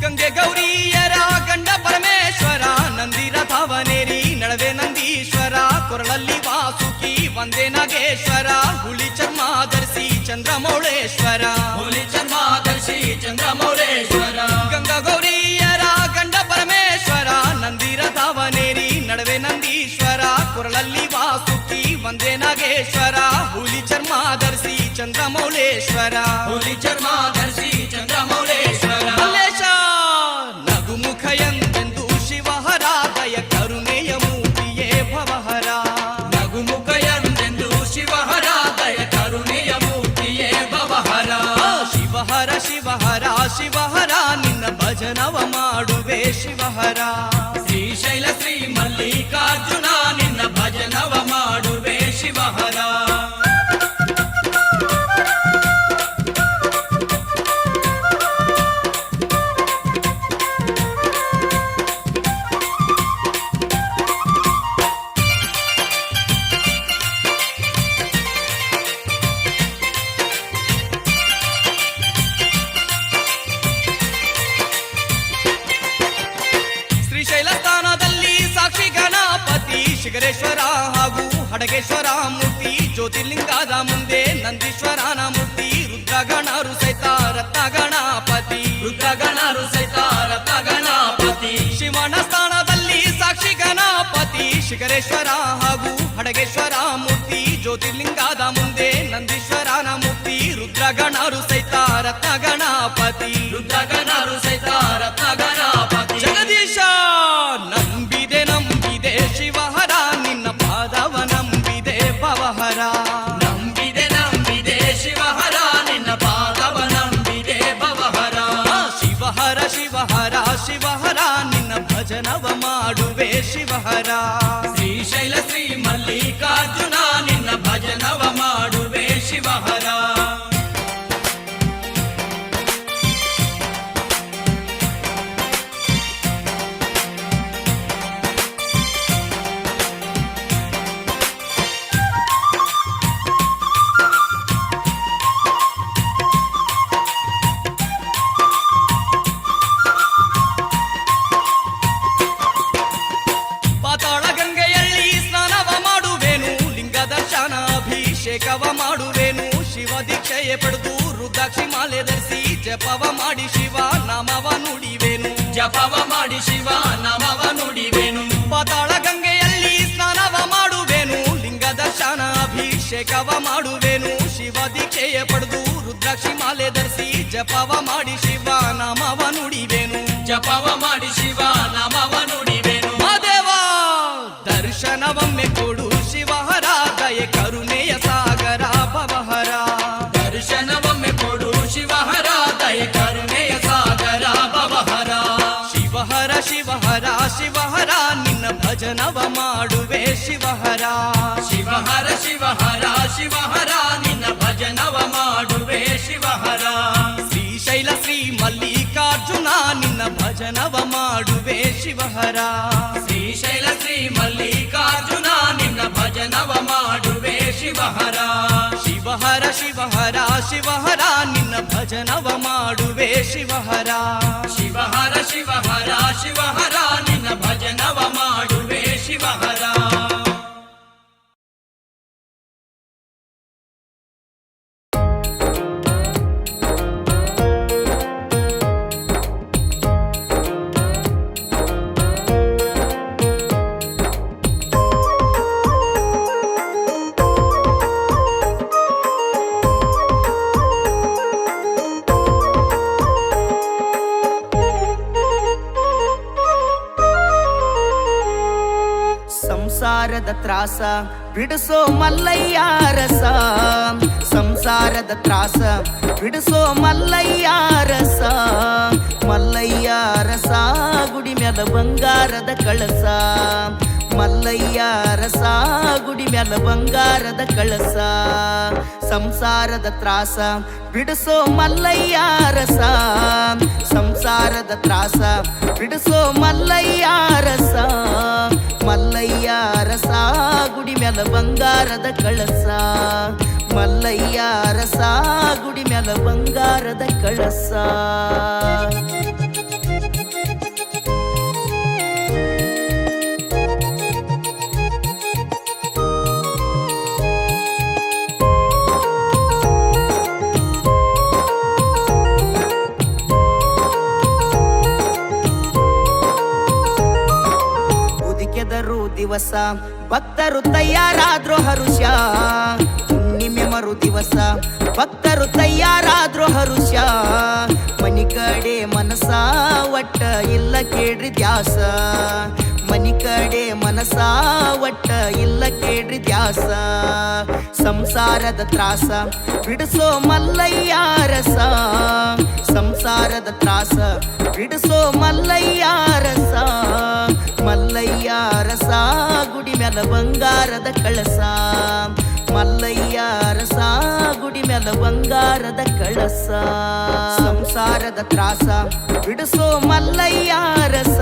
ಗಂಗೆ ಗೌರಿಯರ ಗಂಡ ಪರಮೇಶ್ವರ ನಂದಿರ ಭಾವನೇರಿ ನಳವೆ ನಂದೀಶ್ವರ ಕೊರಳಲ್ಲಿ ವಾಸುಕಿ ವಂದೇ ನಾಗೇಶ್ವರ ಹುಲಿ ಚರ್ಮ ಧರಿಸಿ ಚಂದ್ರಮೌಳೇಶ್ವರ ಹುಲಿ ಚರ್ಮ ಧರಿಸಿ ಚಂದ್ರಮೌಳೇಶ್ವರ ಗಂಗಾ ಗೌರಿಯರ ಗಂಡ ಪರಮೇಶ್ವರ ನಂದಿರ ಧಾವನೇರಿ ನಡವೆ ನಂದೀಶ್ವರ ಕೊರಳಲ್ಲಿ ವಾಸುಕಿ ವಂದೇ ನಾಗೇಶ್ವರ ಹುಲಿ ಚರ್ಮ ಧರಿಸಿ ಚಂದ್ರಮೌಳೇಶ್ವರ ಹುಲಿ ಚರ್ಮ ಧರಿಸಿ ಚಂದ್ರಮೌಳೇಶ್ವರ ಮಲ್ಲೇಶ ನಗುಮುಖ ಎಂದೆಂದು ಶಿವಹರ ದಯ ಕರುಣೆಯ ಮೂರ್ತಿಯೇ ಭವಹರ ನಗುಮುಖ ಎಂದೆಂದು ಶಿವಹರ ದಯ ಕರುಣೆಯ ಮೂರ್ತಿಯೇ ಭವಹರ ಶಿವಹರ ಶಿವಹರ ಶಿವಹರ ನಿನ್ನ ಭಜನವ ಮಾಡುವೆ ಶಿವಹರ ಶ್ರೀಶೈಲ ಶ್ರೀ ಮಲ್ಲಿಕಾರ್ಜುನ ನಿನ್ನ ಭಜನವ ಮಾಡುವೆ ಶಿವಹರ ಶ್ರೀಶೈಲ ಸ್ಥಾನದಲ್ಲಿ ಸಾಕ್ಷಿ ಗಣಪತಿ ಶಿಖರೇಶ್ವರ ಹಾಗೂ ಹಡಗೇಶ್ವರ ಮೂರ್ತಿ ಜ್ಯೋತಿರ್ಲಿಂಗದ ಮುಂದೆ ನಂದೀಶ್ವರನ ಮೂರ್ತಿ ರುದ್ರಗಣರು ಸಹಿತ ರತ್ನ ಗಣಪತಿ ಶಿಖರೇಶ್ವರ ಹಾಗೂ ಹಡಗೇಶ್ವರ ಮೂರ್ತಿ ಜ್ಯೋತಿರ್ಲಿಂಗದ ಮುಂದೆ ನಂದೀಶ್ವರನ ಮೂರ್ತಿ ರುದ್ರಗಣರು ಸಹಿತ ರತ್ನ ಗಣಪತಿ ರುದ್ರಗಣರು ಸಹಿತ ರತ್ನ ಗಣಪತಿ ಜಗದೀಶ ನಂಬಿದೆ ನಂಬಿದೆ ಶಿವಹರ ನಿನ್ನ ಪಾದವ ನಂಬಿದೆ ಭವಹರ ನಂಬಿದೆ ನಂಬಿದೆ ಶಿವಹರ ನಿನ್ನ ಪಾದವ ನಂಬಿದೆ ಭವಹರ ಶಿವಹರ ಶಿವಹರ ಶಿವಹರ ನಿನ್ನ ಭಜನವ ಮಾಡುವೆ ಶಿವಹರ ಶ್ರೀಶೈಲ ಶ್ರೀ ಮಲ್ಲಿಕಾರ್ಜುನ ನಿನ್ನ ಭಜನವ ಮಾಡುವೆ ಶಿವಹರ ಪಾತಾಳ ಗಂಗೆಯಲ್ಲಿ ಸ್ನಾನವ ಮಾಡುವೆನು ಲಿಂಗ ದರ್ಶನ ಅಭಿಷೇಕವ ಮಾಡುವೆನು ಶಿವ ದೀಕ್ಷೆಯೇ ಪಡೆದು ರುದ್ರಾಕ್ಷಿ ಮಾಲೆ ಧರಿಸಿ ಜಪವ ಮಾಡಿ ಶಿವ ನಾಮವ ನುಡಿವೆನು ಜಪವ ಮಾಡಿ ಶಿವ ನಾಮವ ನುಡಿವೆನು ಪಾತಾಳ ಗಂಗೆಯಲ್ಲಿ ಸ್ನಾನವ ಮಾಡುವೆನು ಲಿಂಗ ದರ್ಶನ ಅಭಿಷೇಕವ ಮಾಡುವೆನು ಶಿವ ದೀಕ್ಷೆಯೇ ಪಡೆದು ರುದ್ರಾಕ್ಷಿ ಮಾಲೆ ಧರಿಸಿ ಜಪವ ಮಾಡಿ ಶಿವ ನಾಮವ ನುಡಿವೆನು ಜಪವ ಮಾಡಿ ಶಿವ ನಾಮವ ನುಡಿವೆನು ಮಹಾದೇವ ದರ್ಶನವೊಮ್ಮೆ ಕೊಡು ಶಿವಹರ ದಯೆ ಕರುಣೆಯ ಸಾಗರ ಭವಹರ ದರ್ಶನವೊಮ್ಮೆ ಕೊಡು ಶಿವಹರ ದಯೆ ಕರುಣೆಯ ಸಾಗರ ಭವಹರ ಶಿವಹರ ಶಿವಹರ ಶಿವಹರ ನಿನ್ನ ಭಜನವ ಮಾಡುವೆ ಶಿವಹರ ಶಿವಹರ ಶಿವಹರ ಶಿವಹರ ನಿನ್ನ ಭಜನವ ಮಾಡುವೆ ಶಿವಹರ ಶ್ರೀಶೈಲ ಶ್ರೀ ಮಲ್ಲಿಕಾರ್ಜುನ ನಿನ್ನ ಭಜನವ ಮಾಡುವೆ ಶಿವಹರ ಶ್ರೀಶೈಲ ಶ್ರೀ ಮಲ್ಲಿಕಾರ್ಜುನ ನಿನ್ನ ಭಜನವ ಮಾಡುವೆ ಶಿವಹರ ಶಿವಹರ ಶಿವಹರ ಶಿವಹರ ನಿನ್ನ ಭಜನವ ಮಾಡುವೆ ಶಿವಹರ ಶಿವಹರ ಶಿವಹರ ಶಿವಹರ ನಿನ್ನ ಭಜನವ ಮಾಡುವೆ ಶಿವಹರ ಸಂಸಾರದ ತ್ರಾಸ ಬಿಡಿಸೋ ಮಲ್ಲಯ್ಯ ರಸ ಸಂಸಾರದ ತ್ರಾಸ ಬಿಡಿಸೋ ಮಲ್ಲಯ್ಯ ರಸ ಮಲ್ಲಯ್ಯ ರಸ ಗುಡಿ ಮ್ಯಾಲ ಬಂಗಾರದ ಕಳಸ ಮಲ್ಲಯ್ಯ ರಸ ಗುಡಿ ಮ್ಯಾಲ ಬಂಗಾರದ ಕಳಸ ಸಂಸಾರದ ತ್ರಾಸ ಬಿಡಿಸೋ ಮಲ್ಲಯ್ಯ ರಸ ಸಂಸಾರದ ತ್ರಾಸ ಬಿಡಿಸೋ ಮಲ್ಲಯ್ಯ ರಸ ಮಲ್ಲಯ್ಯ ರಸ ಗುಡಿ ಮ್ಯಾಲ ಬಂಗಾರದ ಕಳಸ ಮಲ್ಲಯ್ಯ ರಸ ಗುಡಿ ಮ್ಯಾಲ ಬಂಗಾರದ ಕಳಸ ದಿವಸ ಭಕ್ತರು ತಯಾರಾದ್ರು ಹರುಷ ಹುಣ್ಣಿಮೆ ಮರು ದಿವಸ ಭಕ್ತರು ತಯಾರಾದ್ರು ಹರುಷ ಮನಿ ಕಡೆ ಮನಸ ಒಟ್ಟ ಇಲ್ಲ ಕೇಳ್ರಿ ದ್ಯಾಸ ಮನಿ ಕಡೆ ಮನಸ ಒಟ್ಟ ಇಲ್ಲ ಕೇಳ್ರಿ ದ್ಯಾಸ ಸಂಸಾರದ ತ್ರಾಸ ಬಿಡಿಸೋ ಮಲ್ಲಯ್ಯ ರಸ ಸಂಸಾರದ ತ್ರಾಸ ಬಿಡಿಸೋ ಮಲ್ಲಯ್ಯ ರಸ ಮಲ್ಲಯ್ಯ ರಸ ಗುಡಿ ಮ್ಯಾಲ ಬಂಗಾರದ ಕಳಸ ಮಲ್ಲಯ್ಯ ರಸ ಗುಡಿ ಮ್ಯಾಲ ಬಂಗಾರದ ಕಳಸ ಸಂಸಾರದ ತ್ರಾಸ ಬಿಡಿಸೋ ಮಲ್ಲಯ್ಯ ರಸ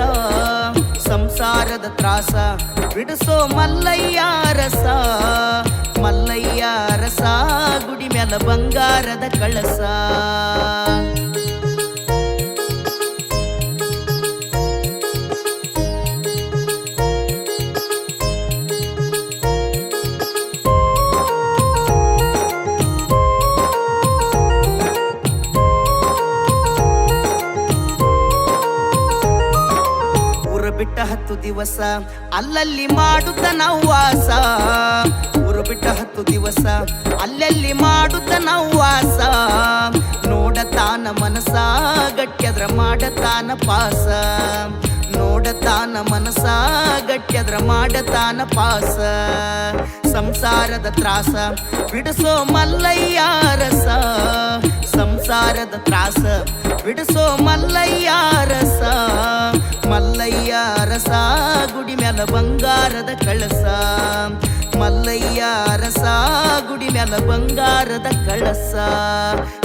ಸಂಸಾರದ ತ್ರಾಸ ಬಿಡಿಸೋ ಮಲ್ಲಯ್ಯ ರಸ ಮಲ್ಲಯ್ಯ ರಸ ಗುಡಿ ಮ್ಯಾಲ ಬಂಗಾರದ ಕಳಸ ಬಿಟ್ಟ 10 ದಿವಸ ದಿವಸ ಅಲ್ಲಲ್ಲಿ ಮಾಡುತ್ತ ನಾವು ವಾಸ ಊರು ಬಿಟ್ಟ 10 ದಿವಸ ಅಲ್ಲಲ್ಲಿ ಮಾಡುತ್ತ ನಾವು ವಾಸ ನೋಡತಾನ ಮನಸ ಗಟ್ಯದ್ರ ಮಾಡತಾನ ಪಾಸ ನೋಡತಾನ ಮನಸ ಗಟ್ಯದ್ರ ಮಾಡತಾನ ಪಾಸ ಸಂಸಾರದ ತ್ರಾಸ ಬಿಡಿಸೋ ಮಲ್ಲಯ್ಯ ರಸ ಸಂಸಾರದ ತ್ರಾಸ ಬಿಡಿಸೋ ಮಲ್ಲಯ್ಯ ರಸ ಮಲ್ಲಯ್ಯ ರಸ ಗುಡಿ ಮ್ಯಾಲ ಬಂಗಾರದ ಕಳಸ ಮಲ್ಲಯ್ಯ ರಸ ಗುಡಿ ಮ್ಯಾಲ ಬಂಗಾರದ ಕಳಸ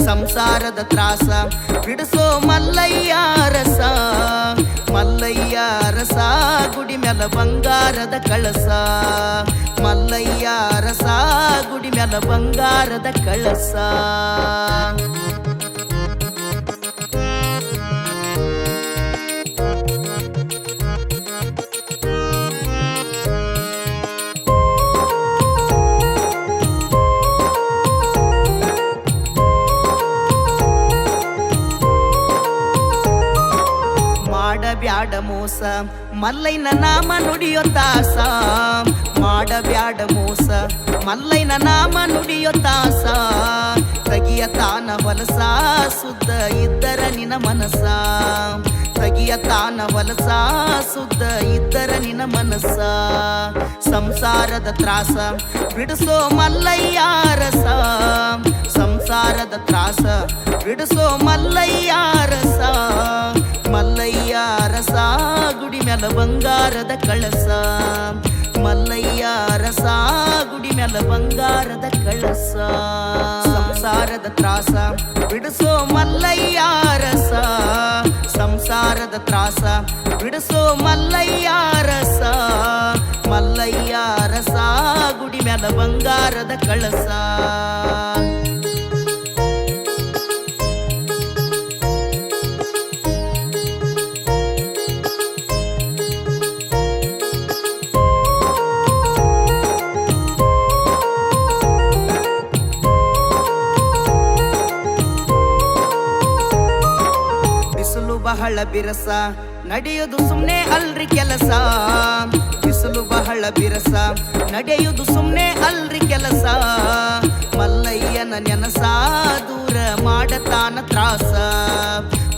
ಸಂಸಾರದ ತ್ರಾಸ ಬಿಡಿಸೋ ಮಲ್ಲಯ್ಯ ರಸ ಮಲ್ಲಯ್ಯ ರಸ ಗುಡಿ ಮ್ಯಾಲ ಬಂಗಾರದ ಕಳಸ ಮಲ್ಲಯ್ಯ ರಸ ಗುಡಿ ಮ್ಯಾಲ ಬಂಗಾರದ ಕಳಸ ಮಾಡಬ್ಯಾಡ ಮೋಸ ಮಲ್ಲಯ್ಯನ ನಾಮ ನುಡಿಯೋ ತಾಸ ಮಾಡಬ್ಯಾಡ ಮೋಸ ಮಲ್ಲಯ್ಯನ ನಾಮ ನುಡಿಯೋ ತಾಸ ತಗಿಯತಾನ ಹೊಲಸ ಸುದ್ದ ಇದ್ದರ ನಿನ ಮನಸ ತಗಿಯತಾನ ಹೊಲಸ ಸುದ್ದ ಇದ್ದರ ನಿನ ಮನಸ ಸಂಸಾರದ ತ್ರಾಸ ಬಿಡಿಸೋ ಮಲ್ಲಯ್ಯ ರಸ ಸಂಸಾರದ ತ್ರಾಸ ಬಿಡಿಸೋ ಮಲ್ಲಯ್ಯ ರಸ ಮಲ್ಲಯ್ಯ ರಸ ಗುಡಿ ಮ್ಯಾಲ ಬಂಗಾರದ ಕಳಸ ಮಲ್ಲಯ್ಯ ರಸ ಗುಡಿ ಮ್ಯಾಲ ಬಂಗಾರದ ಕಳಸ ಸಂಸಾರದ ತ್ರಾಸ ಬಿಡಿಸೋ ಮಲ್ಲಯ್ಯ ರಸ ಸಂಸಾರದ ತ್ರಾಸ ಬಿಡಿಸೋ ಮಲ್ಲಯ್ಯ ರಸ ಮಲ್ಲಯ್ಯ ರಸ ಗುಡಿ ಮ್ಯಾಲ ಬಂಗಾರದ ಕಳಸ ಬಹಳ ಬಿರಸ ನಡೆಯುವುದು ಸುಮ್ನೆ ಅಲ್ರಿ ಕೆಲಸ ಬಿಸಿಲು ಬಹಳ ಬಿರಸ ನಡೆಯುವುದು ಸುಮ್ನೆ ಅಲ್ರಿ ಕೆಲಸ ಮಲ್ಲಯ್ಯನ ನೆನಸ ದೂರ ಮಾಡತಾನ ತ್ರಾಸ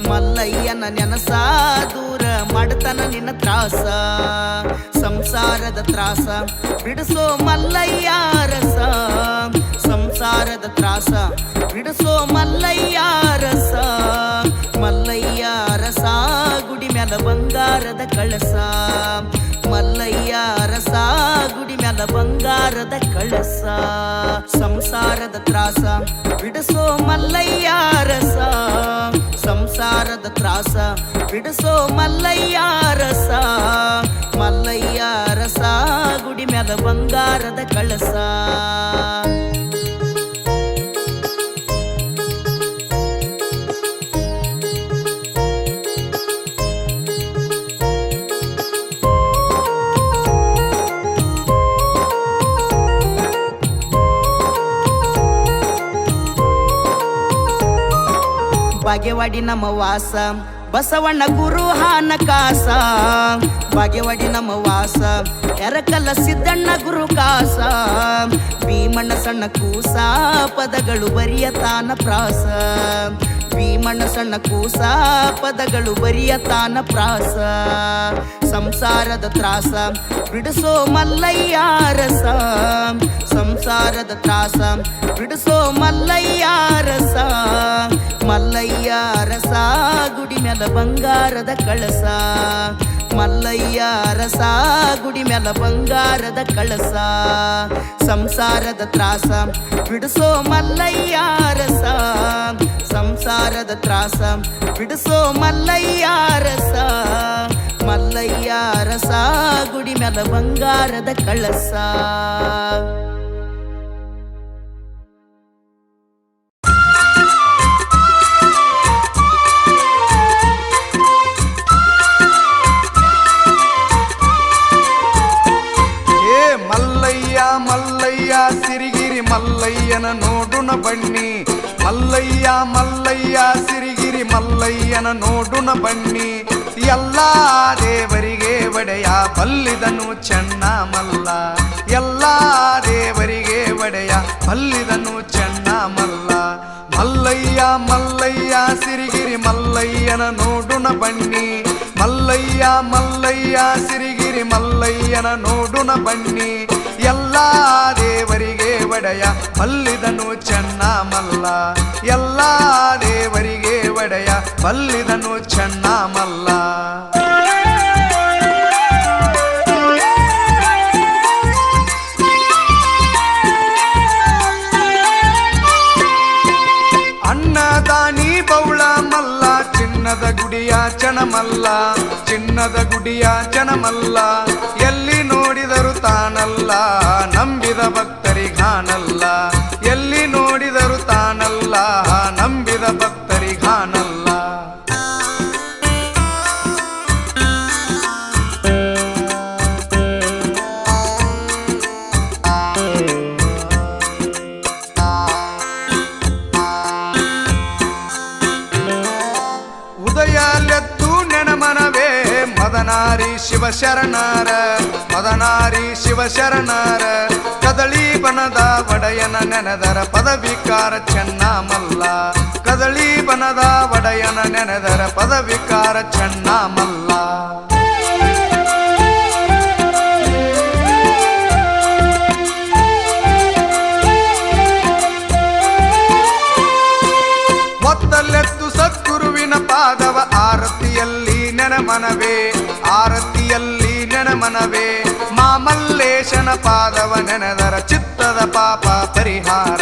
ಮಲ್ಲಯ್ಯನ ನೆನಸ ದೂರ ಮಾಡತಾನ ನಿನ್ನ ತ್ರಾಸ ಸಂಸಾರದ ತ್ರಾಸ ಬಿಡಿಸೋ ಮಲ್ಲಯ್ಯ ರಸ ಸಂಸಾರದ ತ್ರಾಸ ಬಿಡಿಸೋ ಮಲ್ಲಯ್ಯ ರಸ ಮಲ್ಲಯ್ಯ ರಸ ಗುಡಿ ಮ್ಯಾಲ ಬಂಗಾರದ ಕಳಸ ಮಲ್ಲಯ್ಯ ರಸ ಗುಡಿ ಮ್ಯಾಲ ಬಂಗಾರದ ಕಳಸ ಸಂಸಾರದ ತ್ರಾಸ ಬಿಡಿಸೋ ಮಲ್ಲಯ್ಯ ರಸ ಸಂಸಾರದ ತ್ರಾಸ ಬಿಡಿಸೋ ಮಲ್ಲಯ್ಯ ರಸ ಮಲ್ಲಯ್ಯ ರಸ ಗುಡಿ ಮ್ಯಾಲ ಬಂಗಾರದ ಕಳಸ ಬಾಗೇವಾಡಿ ನಮ್ಮ ವಾಸ ಬಸವಣ್ಣ ಗುರು ಹಾನ ಕಾಸ ಬಾಗೇವಾಡಿ ನಮ್ಮ ವಾಸ ಎರಕಲ್ಲ ಸಿದ್ದಣ್ಣ ಗುರು ಕಾಸ ಭೀಮಣ್ಣ ಸಣ್ಣ ಕೂಸ ಪದಗಳು ಬರಿಯತಾನ ಪ್ರಾಸ ಭೀಮಣ್ಣ ಸಣ್ಣ ಕೂಸ ಪದಗಳು ಬರಿಯತಾನ ಪ್ರಾಸ ಸಂಸಾರದ ತ್ರಾಸ ಬಿಡಿಸೋ ಮಲ್ಲಯ್ಯ ರಸ ಸಂಸಾರದ ತ್ರಾಸ ಬಿಡಿಸೋ ಮಲ್ಲಯ್ಯ ರಸ ಮಲ್ಲಯ್ಯ ರಸ ಗುಡಿ ಮ್ಯಾಲ ಬಂಗಾರದ ಕಳಸ ಮಲ್ಲಯ್ಯ ರಸ ಗುಡಿ ಮ್ಯಾಲ ಬಂಗಾರದ ಕಳಸ ಸಂಸಾರದ ತ್ರಾಸ ಬಿಡಿಸೋ ಮಲ್ಲಯ್ಯ ರಸ ಸಂಸಾರದ ತ್ರಾಸ ಬಿಡಿಸೋ ಮಲ್ಲಯ್ಯ ರಸ ಮಲ್ಲಯ್ಯ ರಸ ಗುಡಿ ಮ್ಯಾಲ ಬಂಗಾರದ ಕಳಸ ಮಲ್ಲಯ್ಯ ಸಿರಿಗಿರಿ ಮಲ್ಲಯ್ಯನ ನೋಡುನ ಬನ್ನಿ ಮಲ್ಲಯ್ಯ ಮಲ್ಲಯ್ಯ ಸಿರಿಗಿರಿ ಮಲ್ಲಯ್ಯನ ನೋಡುನ ಬನ್ನಿ ಎಲ್ಲ ದೇವರಿಗೆ ಒಡೆಯ ಬಲ್ಲಿದನು ಚೆನ್ನ ಮಲ್ಲ ಎಲ್ಲ ದೇವರಿಗೆ ಒಡೆಯ ಬಲ್ಲಿದನು ಚೆನ್ನ ಮಲ್ಲ ಮಲ್ಲಯ್ಯ ಮಲ್ಲಯ್ಯ ಸಿರಿಗಿರಿ ಮಲ್ಲಯ್ಯನ ನೋಡುನ ಬನ್ನಿ ಮಲ್ಲಯ್ಯ ಮಲ್ಲಯ್ಯ ಸಿರಿಗಿರಿ ಮಲ್ಲಯ್ಯನ ನೋಡುನ ಬನ್ನಿ ಎಲ್ಲ ದೇವರಿಗೆ ಒಡೆಯ ಬಲ್ಲಿದನು ಚೆನ್ನ ಮಲ್ಲ ಎಲ್ಲ ದೇವರಿಗೆ ಒಡೆಯ ಬಲ್ಲಿದನು ಚೆನ್ನ ಮಲ್ಲ ಅನ್ನದಾನಿ ಬೌಳ ಮಲ್ಲ ಚಿನ್ನದ ಗುಡಿಯ ಚಣಮಲ್ಲ ಚಿನ್ನದ ಗುಡಿಯ ಚಣಮಲ್ಲ ಎಲ್ಲಿ ನೋಡಿದರು ತಾನಲ್ಲ ನಂಬಿದ ಭಕ್ತರಿಗಾನಲ್ಲ ಎಲ್ಲಿ ನೋಡಿದರು ತಾನಲ್ಲ ನಂಬಿದ ಭಕ್ತರಿಗಾನಲ್ಲ ಉದಯಲೆದ್ದು ನೆನಮನವೇ ಮದನಾರಿ ಶಿವಶರಣರ ಮದನಾರಿ ಶಿವಶರಣರ ಕದಳಿ ಬನದ ಒಡೆಯನ ನೆನೆದರ ಪದವಿಕಾರ ಚೆನ್ನ ಮಲ್ಲ ಕದಳಿ ಬನದ ಒಡೆಯನ ನೆನೆದರ ಪದವಿಕಾರ ಚೆನ್ನ ಮಲ್ಲ ಒತ್ತಲೆತ್ತು ಸದ್ಗುರುವಿನ ಪಾದವ ಆರತಿಯಲ್ಲಿ ನೆನಮನವೇ ಆರತಿಯಲ್ಲಿ ನೆನಮನವೇ ಮಾಮಲ್ಲೇಶನ ಪಾದವ ನೆನೆದರ ಚಿತ್ತದ ಪಾಪ ಪರಿಹಾರ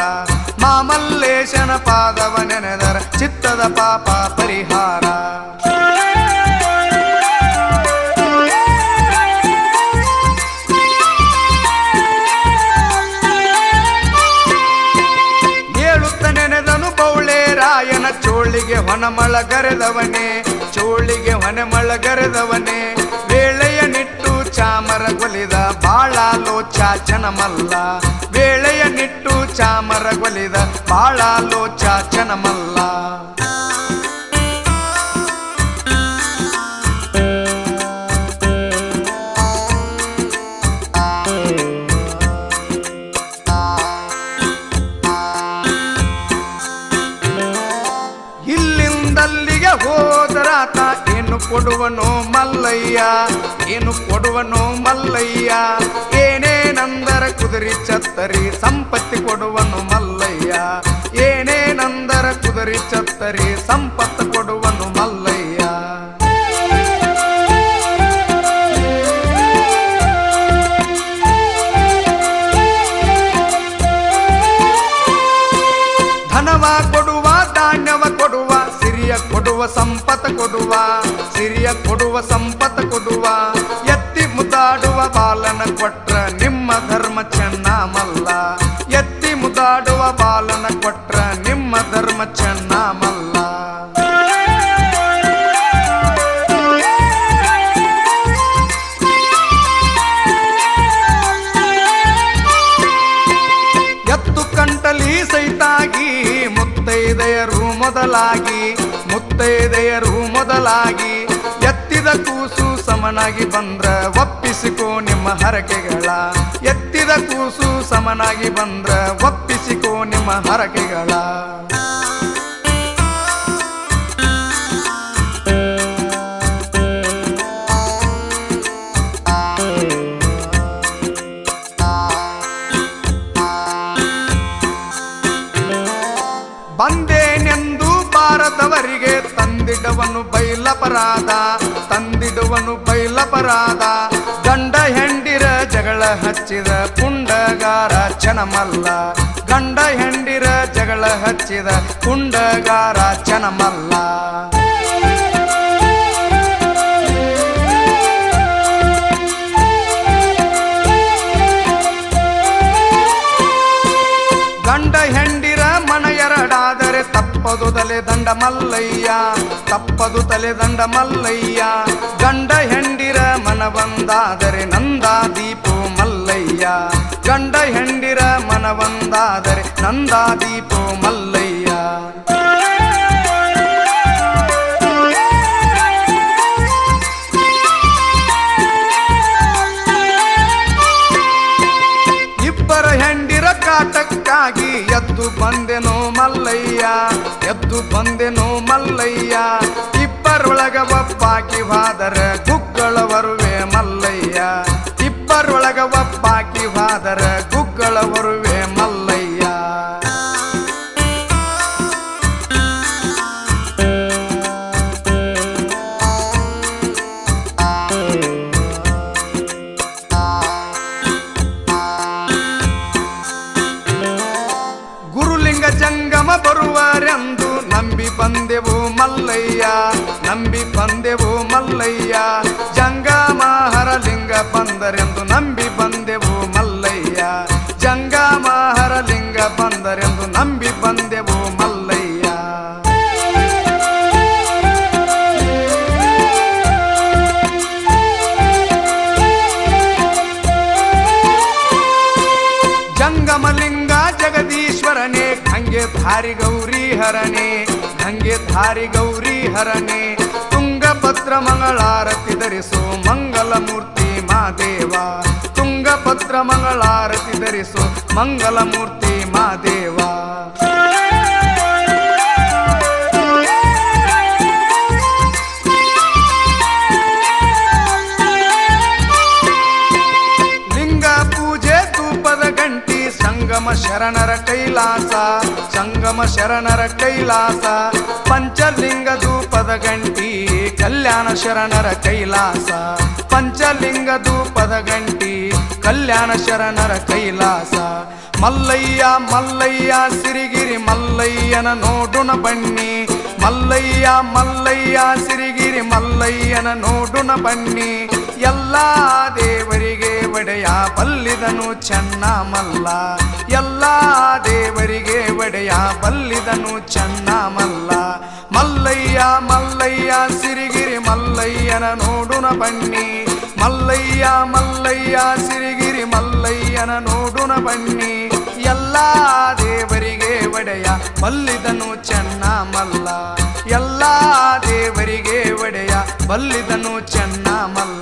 ಮಾಮಲ್ಲೇಶನ ಪಾದವ ನೆನೆದರ ಚಿತ್ತದ ಪಾಪ ಪರಿಹಾರ ರಾಯನ ಚೋಳಿಗೆ ಹೊನಮಳಗರೆದವನೇ ಚೋಳಿಗೆ ಹೊನಮಳಗರೆದವನೇ ವೇಳೆಯ ನಿಟ್ಟು ಚಾಮರಗೊಲಿದ ಬಾಳಾಲೋಚಾಚನ ಮಲ್ಲ ವೇಳೆಯ ನಿಟ್ಟು ಚಾಮರಗೊಲಿದ ಬಾಳಾಲೋಚಾಚನ ಮಲ್ಲ ಹೋದರಾತ ಏನು ಕೊಡುವನೋ ಮಲ್ಲಯ್ಯ ಏನು ಕೊಡುವನೋ ಮಲ್ಲಯ್ಯ ಏನೇನಂದರ ಕುದುರಿ ಚತ್ತರಿ ಸಂಪತ್ತಿ ಕೊಡುವನು ಮಲ್ಲಯ್ಯ ಏನೇನಂದರ ಕುದುರಿ ಚತ್ತರಿ ಸಂಪತ್ತು ಕೊಡುವನು ಮಲ್ಲಯ್ಯ ಧನವ ಕೊಡುವ ಧಾನ್ಯವ ಕೊಡುವ ಸಿರಿಯ ಕೊಡುವ ಸಂಪತ್ತ ಕೊಡುವ ಸಿರಿಯ ಕೊಡುವ ಸಂಪತ್ತ ಕೊಡುವ ಎತ್ತಿ ಮುದ್ದಾಡುವ ಬಾಲನ ಕೊಟ್ರ ನಿಮ್ಮ ಧರ್ಮ ಚೆನ್ನ ಮಲ್ಲ ಎತ್ತಿ ಮುದ್ದಾಡುವ ಬಾಲನ ಕೊಟ್ರ ನಿಮ್ಮ ಧರ್ಮ ಚೆನ್ನ ಮಲ್ಲ ಎತ್ತು ಕಂಟಲಿ ಸೈತಾಗಿ ಮುತ್ತೈದೆಯರು ಮೊದಲಾಗಿ ಮುತ್ತೈದೆಯರು ಮೊದಲಾಗಿ ಎತ್ತಿದ ಕೂಸು ಸಮನಾಗಿ ಬಂದ್ರ ಒಪ್ಪಿಸಿಕೋ ನಿಮ್ಮ ಹರಕೆಗಳ ಎತ್ತಿದ ಕೂಸು ಸಮನಾಗಿ ಬಂದ್ರ ಒಪ್ಪಿಸಿಕೋ ನಿಮ್ಮ ಹರಕೆಗಳ ಬಂದೇನೆಂದು ಭಾರತವರಿಗೆ ತಂದಿಡುವನು ಬೈಲಪರಾಧ ತಂದಿಡುವನು ಬೈಲಪರಾಧ ಗಂಡ ಹೆಂಡಿರ ಜಗಳ ಹಚ್ಚಿದ ಪುಂಡಗಾರ ಚನಮಲ್ಲ ಗಂಡ ಹೆಂಡಿರ ಜಗಳ ಹಚ್ಚಿದ ಪುಂಡಗಾರ ಚನಮಲ್ಲ ಗಂಡ ಹೆಂಡಿರ ಮನ ಎರಡಾದರೆ ತಪ್ಪದು ತಲೆ ದಂಡ ಮಲ್ಲಯ್ಯ ತಪ್ಪದು ತಲೆ ದಂಡ ಮಲ್ಲಯ್ಯ ಗಂಡ ಹೆಂಡಿರ ಮನ ಬಂದಾದರೆ ನಂದಾ ದೀಪು ಮಲ್ಲಯ್ಯ ಗಂಡ ಹೆಂಡಿರ ಮನ ಬಂದಾದರೆ ನಂದಾ ದೀಪು ಮಲ್ಲಯ್ಯ ಎದ್ದು ಬಂದೆನೋ ಮಲ್ಲಯ್ಯ ಎದ್ದು ಬಂದೆನೋ ಮಲ್ಲಯ್ಯ ಇಬ್ಬರೊಳಗ ಒಬ್ಬಾಕಿ ಹೋದರ ಗುಗ್ಗಳ ಬರುವೆ ಮಲ್ಲಯ್ಯ ಇಬ್ಬರೊಳಗ ಒಬ್ಬಾಕಿ ಹೋದರ ಗುಗ್ಗಳ ಬರುವೆ ಮಲ್ಲಯ್ಯ ಜಂಗಮ ಬರುವರೆಂದು ನಂಬಿ ಬಂದೆವು ಮಲ್ಲಯ್ಯ ನಂಬಿ ಬಂದೆವು ಮಲ್ಲಯ್ಯ ಜಂಗಮ ಹರಲಿಂಗ ಬಂದರೆಂದು ನಂಬಿ ಬಂದೆವು ಮಲ್ಲಯ್ಯ ಜಂಗಮ ಹರಲಿಂಗ ಬಂದರೆಂದು ನಂಬಿ ಬಂದೆವು ಮಲ್ಲಯ್ಯ ಜಂಗಮಲಿಂಗ ಜಗದೀಶ್ವರನೇ ಗಂಗೆ ಧಾರಿ ಗೌರಿ ಹರನೆ ಗಂಗೆ ಧಾರಿ ಗೌರಿ ಹರನೆ ತುಂಗಭದ್ರ ಮಂಗಳಾರತಿ ಧರಿಸು ಮಂಗಲ ಮೂರ್ತಿ ಮಾದೇವ ತುಂಗಭದ್ರ ಮಂಗಳಾರತಿ ಧರಿಸು ಮಂಗಲ ಮೂರ್ತಿ ಮಾದೇವ ಸಂಗಮ ಶರಣರ ಕೈಲಾಸ ಸಂಗಮ ಶರಣರ ಕೈಲಾಸ ಪಂಚಲಿಂಗ ಧೂಪದ ಗಂಟಿ ಕಲ್ಯಾಣ ಶರಣರ ಕೈಲಾಸ ಪಂಚಲಿಂಗ ಧೂಪದ ಗಂಟಿ ಕಲ್ಯಾಣ ಶರಣರ ಕೈಲಾಸ ಮಲ್ಲಯ್ಯ ಮಲ್ಲಯ್ಯ ಸಿರಿಗಿರಿ ಮಲ್ಲಯ್ಯನ ನೋಡುನ ಬನ್ನಿ ಮಲ್ಲಯ್ಯ ಮಲ್ಲಯ್ಯ ಸಿರಿಗಿರಿ ಮಲ್ಲಯ್ಯನ ನೋಡುನ ಬನ್ನಿ ಎಲ್ಲಾ ದೇವರಿಗೆ ಒಡೆಯ ಬಲ್ಲಿದನು ಚೆನ್ನ ಮಲ್ಲ ಎಲ್ಲಾ ದೇವರಿಗೆ ಒಡೆಯ ಬಲ್ಲಿದನು ಚೆನ್ನ ಮಲ್ಲ ಮಲ್ಲಯ್ಯ ಮಲ್ಲಯ್ಯ ಸಿರಿಗಿರಿ ಮಲ್ಲಯ್ಯನ ನೋಡುನ ಬನ್ನಿ ಮಲ್ಲಯ್ಯ ಮಲ್ಲಯ್ಯ ಸಿರಿಗಿರಿ ಮಲ್ಲಯ್ಯನ ನೋಡುನ ಬನ್ನಿ ಎಲ್ಲಾ ದೇವರಿಗೆ ಒಡೆಯ ಬಲ್ಲಿದನು ಚೆನ್ನ ಮಲ್ಲ ಎಲ್ಲಾ ದೇವರಿಗೆ ಒಡೆಯ ಬಲ್ಲಿದನು ಚೆನ್ನ ಮಲ್ಲ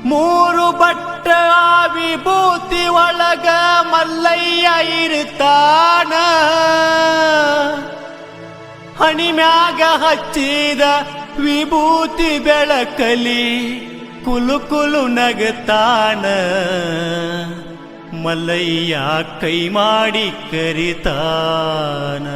ಮೂರು ಬಟ್ಟ ವಿಭೂತಿ ಒಳಗ ಮಲ್ಲಯ್ಯ ಇರ್ತಾನ ಹಣಿಮ್ಯಾಗ ಹಚ್ಚಿದ ವಿಭೂತಿ ಬೆಳಕಲಿ ಕುಲು ಕುಲು ನಗತಾನ ಮಲ್ಲಯ್ಯ ಕೈ ಮಾಡಿ ಕರಿತಾನ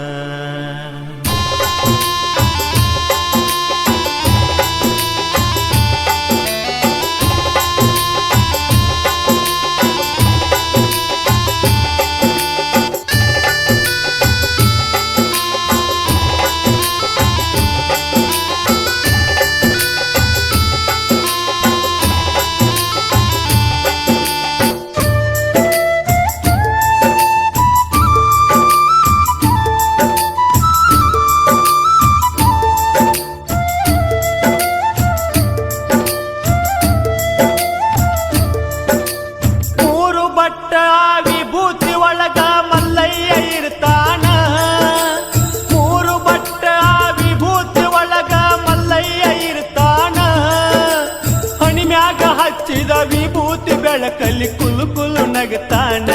ವಿಭೂತಿ ಬೆಳಕಲ್ಲಿ ಕುಲು ಕುಲು ನಗತಾನ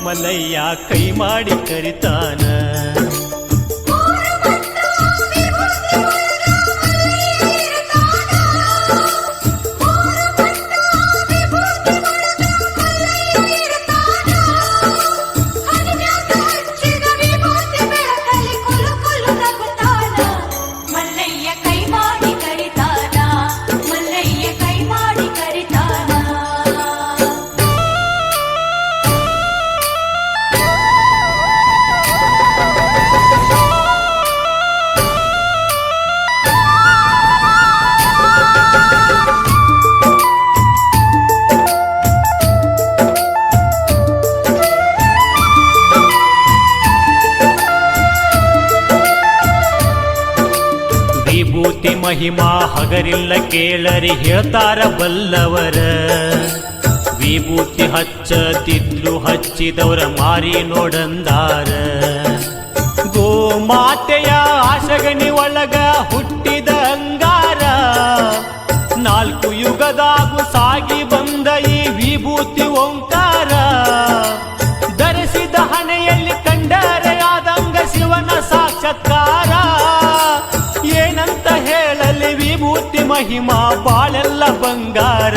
ಮಲ್ಲಯ್ಯ ಕೈ ಮಾಡಿ ಕರಿತಾನ ಮಹಿಮಾ ಹಗರಿಲ್ಲ ಕೇಳರಿ ಹೇಳ್ತಾರ ಬಲ್ಲವರ. ವಿಭೂತಿ ಹಚ್ಚತಿದ್ರು ಹಚ್ಚಿದವರ ಮಾರಿ ನೋಡಂದಾರ. ಗೋಮಾತೆಯ ಆಶಗನಿ ಒಳಗ ಹುಟ್ಟಿದ ಅಂಗಾರ. 4 ಯುಗದಾಗು ಸಾಗಿ ಬಂದ ಈ ವಿಭೂತಿ ಓಂಕಾರ. ಧರಿಸಿದ ಹಣೆಯಲ್ಲಿ ಕಂಡರೆ ಆದಂಗ ಶಿವನ ಸಾಕ್ಷಾತ್ಕಾರ. ಏನಂತ ಹೇಳಲಿ ವಿಭೂತಿ ಮಹಿಮಾ ಬಾಳೆಲ್ಲ ಬಂಗಾರ.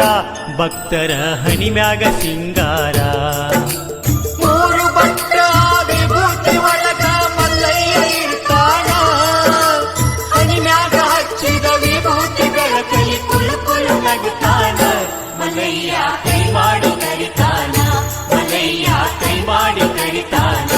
ಭಕ್ತರ ಹಣಿ ಮ್ಯಾಗ ಸಿಂಗಾರ. 3 ಬಟ್ಟ ವಿಭೂತಿ ಒಳಗ ಮಲ್ಲಯ್ಯ ಇರ್ತಾನ. ಹಣಿ ಮ್ಯಾಗ ಹಚ್ಚಿದ ವಿಭೂತಿ ಬೆಳಕಲಿ ಕುಲು ಕುಲು ನಗುತ್ತಾನ. ಮಲ್ಲಯ್ಯ ಕೈ ಮಾಡಿ ಕರಿತಾನ. ಮಲ್ಲಯ್ಯ ಕೈ ಮಾಡಿ ಕರಿತಾನ.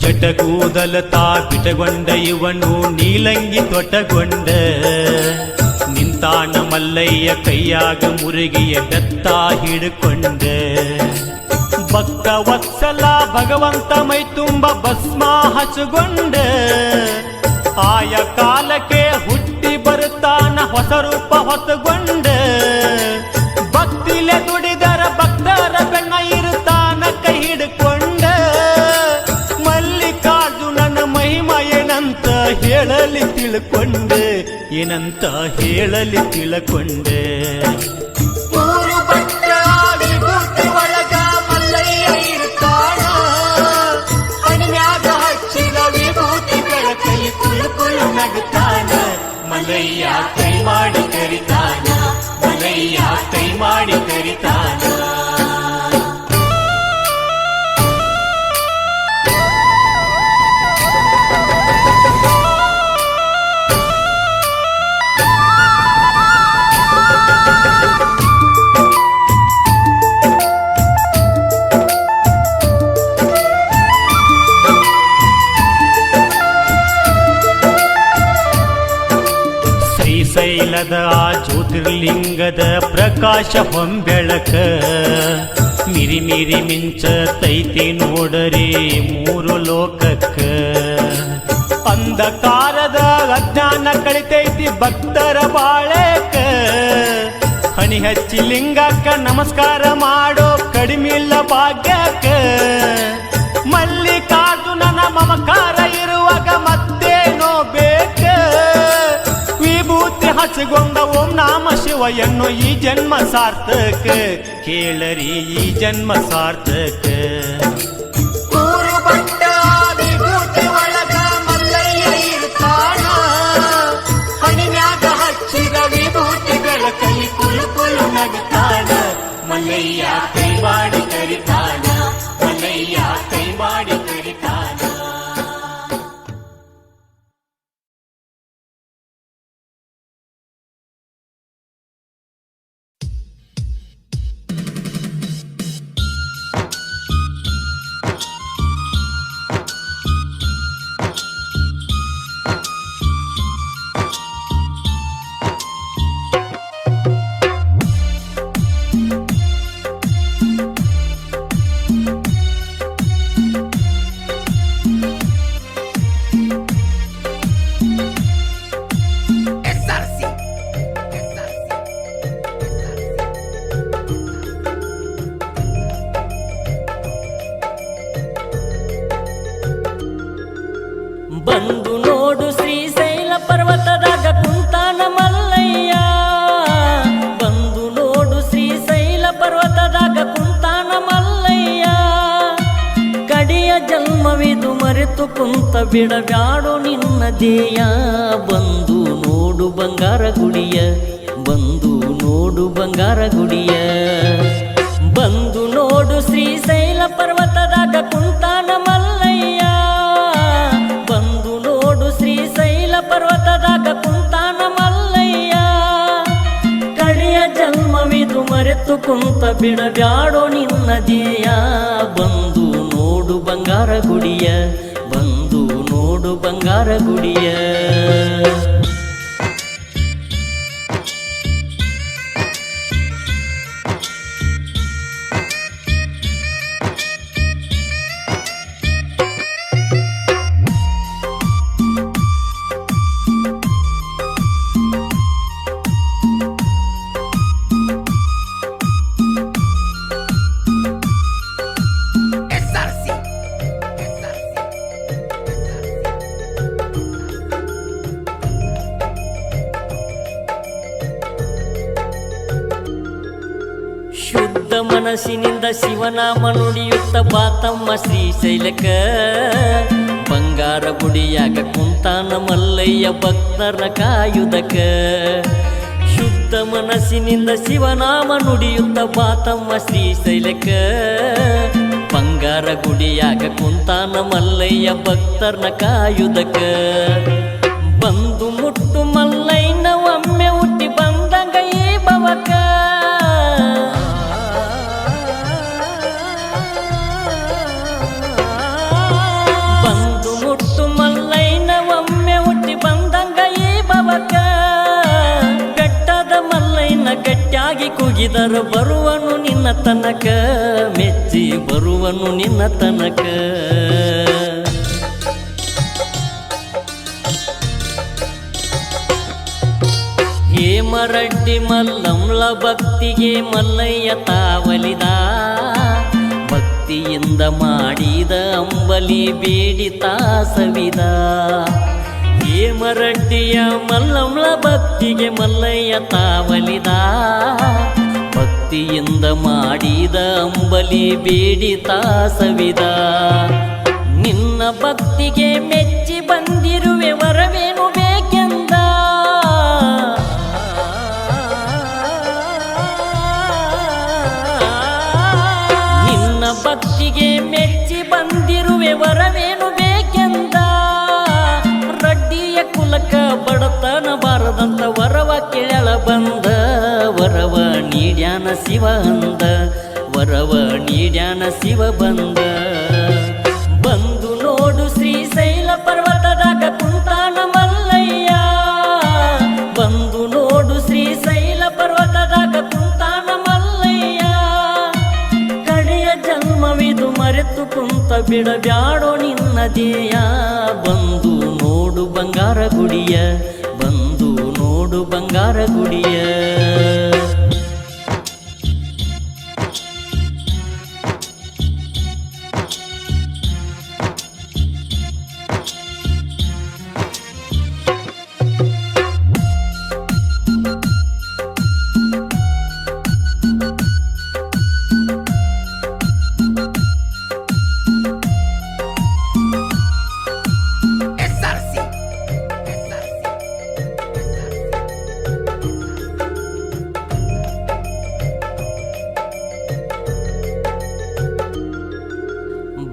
ಜಟಗೂದಲ ತಾ ಬಿಟಗೊಂಡ ಇವನು ನೀಲಂಗಿ ತೊಟಗೊಂಡ. ನಿಂತಾನ ಮಲ್ಲಯ್ಯ ಕೈಯಾಗ ಮುರುಗಿಯ ಬೆತ್ತ ಹಿಡ್ಕೊಂಡ. ಭಕ್ತ ವತ್ಸಲ ಭಗವಂತ ಮೈ ತುಂಬ ಭಸ್ಮ ಹಚ್ಚಗೊಂಡ. ಆಯ ಕಾಲಕ್ಕೆ ಹುಟ್ಟಿ ಬರುತ್ತಾನ ಹೊಸ ರೂಪ ಹೊತ್ತಗೊಂಡ. ಭಕ್ತಿಲೆ ದುಡಿದರ ಭಕ್ತರ ಬೆನ್ನ ಇರುತ್ತಾನ ಕೈ ಹಿಡ್ಕೊಂಡ. ಮಲ್ಲಿಕಾರ್ಜುನನ ಮಹಿಮಾ ಏನಂತ ಹೇಳಲಿ ತಿಳ್ಕೊಂಡೆ. ಏನಂತ ಹೇಳಲಿ ತಿಳ್ಕೊಂಡೆ. 3 ಬಟ್ಟ ವಿಭೂತಿ ಒಳಗ ಮಲ್ಲಯ್ಯ ಇರ್ತಾನ. ಹಣಿಮ್ಯಾಗ ಹಚ್ಚಿದ ವಿಭೂತಿ ಬೆಳಕಲಿ ಕುಲು ಕುಲು ನಗುತ್ತಾನ. ಮಲ್ಲಯ್ಯ ಕೈ ಮಾಡಿ ಕರಿತಾನ. ಮಲ್ಲಯ್ಯ ಕೈ ಮಾಡಿ ಕರಿತಾನ. ಶ್ರೀಶೈಲದ ಆ ಜ್ಯೋತಿರ್ಲಿಂಗದ ಪ್ರಕಾಶ ಹೊಂಬೆಳಕ. ಮಿರಿ ಮಿರಿ ಮಿಂಚ ತೈತಿ ನೋಡರಿ 3 ಲೋಕಕ್ಕ. ಅಂಧಕಾರದ ಅಜ್ಞಾನ ಕಳಿತೈತಿ ಭಕ್ತರ ಬಾಳೆಕ. ಹಣಿ ಹಚ್ಚಿ ಲಿಂಗಕ್ಕ ನಮಸ್ಕಾರ ಮಾಡೋ ಕಡಿಮಿಲ್ಲ ಭಾಗ್ಯಕ್ಕ. ಮಲ್ಲಿಕಾರ್ಜುನನ ಮಮಕಾರ ಇರುವಾಗ ಮತ್ತೇನೋ ಬೇಕ. ವಿಭೂತಿ ಹಚ್ಚಗೊಂಡ ಓಂ ನಾಮ ಶಿವ ಎನ್ನು ಈ ಜನ್ಮ ಸಾರ್ಥಕ. ಕೇಳರಿ ಈ ಜನ್ಮ ಸಾರ್ಥಕ. 3 ಬಟ್ಟ ವಿಭೂತಿ ಒಳಗ ಮಲ್ಲಯ್ಯ ಇರ್ತಾನ. ಹಣಿಮ್ಯಾಗ ಹಚ್ಚಿದ ವಿಭೂತಿ ಬೆಳಕಲಿ ಕುಲು ಕುಲು ನಗುತ್ತಾನ. ಮಲ್ಲಯ್ಯ ಕೈ ಮಾಡಿ ಕರಿತಾನ. ಮಲ್ಲಯ್ಯ ಕೈ ಮಾಡಿ ಕರಿತಾನ. ಬಂದು ನೋಡು ಶ್ರೀಶೈಲ ಪರ್ವತದಾಗ ಕುಂತಾನ ಮಲ್ಲಯ್ಯ. ಬಂದು ನೋಡು ಶ್ರೀಶೈಲ ಪರ್ವತದಾಗ ಕುಂತಾನ ಮಲ್ಲಯ್ಯ. ಕಡೆಯ ಜನ್ಮವಿದು ಮರೆತು ಕುಂತ ಬಿಡಬ್ಯಾಡು ನಿನ್ನ ದೇಯ. ಬಂದು ನೋಡು ಬಂಗಾರ ಗುಡಿಯ. ಬಂದು ನೋಡು ಬಂಗಾರ ಗುಡಿಯ. ಬಂದು ನೋಡು ನೋಡು ಶ್ರೀಶೈಲ ಪರ್ವತದಾಗ ಕುಂತಾನ ಮಲ್ಲಯ್ಯ ಬಂದು ನೋಡು ಶ್ರೀಶೈಲ ಪರ್ವತದಾಗ ಕುಂತಾನ ಮಲ್ಲಯ್ಯ ಕಡೆಯ ಜನ್ಮವಿದು ಮರೆತು ಕುಂತ ಬಿಡಬ್ಯಾಡೋ ನಿನ್ನ ಧ್ಯೇಯ ಬಂದು ನೋಡು ಬಂಗಾರ ಗುಡಿಯ ಬಂದು ನೋಡು ಬಂಗಾರ ಗುಡಿಯ ಶುದ್ಧ ಮನಸ್ಸಿನಿಂದ ಶಿವನಾಮ ನುಡಿಯುತ್ತ ಬಾತಮ್ಮ ಶ್ರೀಶೈಲಕ ಬಂಗಾರ ಗುಡಿಯಾಗ ಕುಂತಾನ ಮಲ್ಲಯ್ಯ ಭಕ್ತರ ಕಾಯುದಕ ಶುದ್ಧ ಮನಸ್ಸಿನಿಂದ ಶಿವನಾಮ ನುಡಿಯುತ್ತ ಬಾತಮ್ಮ ಶ್ರೀಶೈಲಕ ಬಂಗಾರ ಗುಡಿಯಾಗ ಕುಂತಾನ ಮಲ್ಲಯ್ಯ ಭಕ್ತರ್ನ ಕಾಯುದಕ ಬಂದು ಮುಟ್ಟು ಮಲ್ಲಯ್ಯನ ಒಮ್ಮೆ ಹುಟ್ಟಿ ಬಂದಂಗ ಈ ಬವಕ ಬಂದು ಮುಟ್ಟು ಮಲ್ಲಯ್ಯನ ಒಮ್ಮೆ ಹುಟ್ಟಿ ಬಂದಂಗ ಈ ಬವಕ ಬೆಟ್ಟದ ಮಲ್ಲಯ್ಯನ ಗಟ್ಟಿಯಾಗಿ ಕುಗಿದರು ಬರುವನು ನಿನ್ನ ತನಕ ಮೆಚ್ಚಿ ಬರುವನು ನಿನ್ನ ತನಕ ಹೇಮರಡ್ಡಿ ಮಲ್ಲಂಲ ಭಕ್ತಿಗೆ ಮಲ್ಲಯ್ಯ ತಾವಲಿದ ಭಕ್ತಿಯಿಂದ ಮಾಡಿದ ಅಂಬಲಿ ಬೇಡಿ ತಾಸವಿದ ಹೇಮರಡ್ಡಿಯ ಮಲ್ಲಂಲ ಭಕ್ತಿಗೆ ಮಲ್ಲಯ್ಯ ತಾವಲಿದ ಭಕ್ತಿಯಿಂದ ಮಾಡಿದ ಅಂಬಲಿ ಬೇಡಿ ತಾಸವಿದ ನಿನ್ನ ಭಕ್ತಿಗೆ ಮೆಚ್ಚಿ ಬಂದಿರುವೆ ವರವೇನು ಬೇಕೆಂದ ನಿನ್ನ ಭಕ್ತಿಗೆ ಮೆಚ್ಚಿ ಬಂದಿರುವೆ ವರವೇನು ಬೇಕೆಂದ ರಡ್ಡಿಯ ಕುಲಕ ಬಡತನ ಬಾರದಂತ ವರವ ಕೇಳಲ ಬಂದ ವರವ ನೀಡ್ಯಾನ ಶಿವ ಅಂದ ವರವ ನೀಡ್ಯಾನ ಶಿವ ಬಂದ ಬಂದು ನೋಡು ಶ್ರೀಶೈಲ ಪರ್ವತದಾಗ ಕುಂತಾನ ಮಲ್ಲಯ್ಯ ಬಂದು ನೋಡು ಶ್ರೀಶೈಲ ಪರ್ವತದಾಗ ಕುಂತಾನ ಮಲ್ಲಯ್ಯ ಕಡೆಯ ಜನ್ಮವಿದು ಮರೆತು ಕುಂತ ಬಿಡಬ್ಯಾಡೋ ನಿನ್ನ ಧ್ಯೇಯ ಬಂದು ನೋಡು ಬಂಗಾರ ಗುಡಿಯ ಬಂದು ನೋಡು ಬಂಗಾರ ಗುಡಿಯ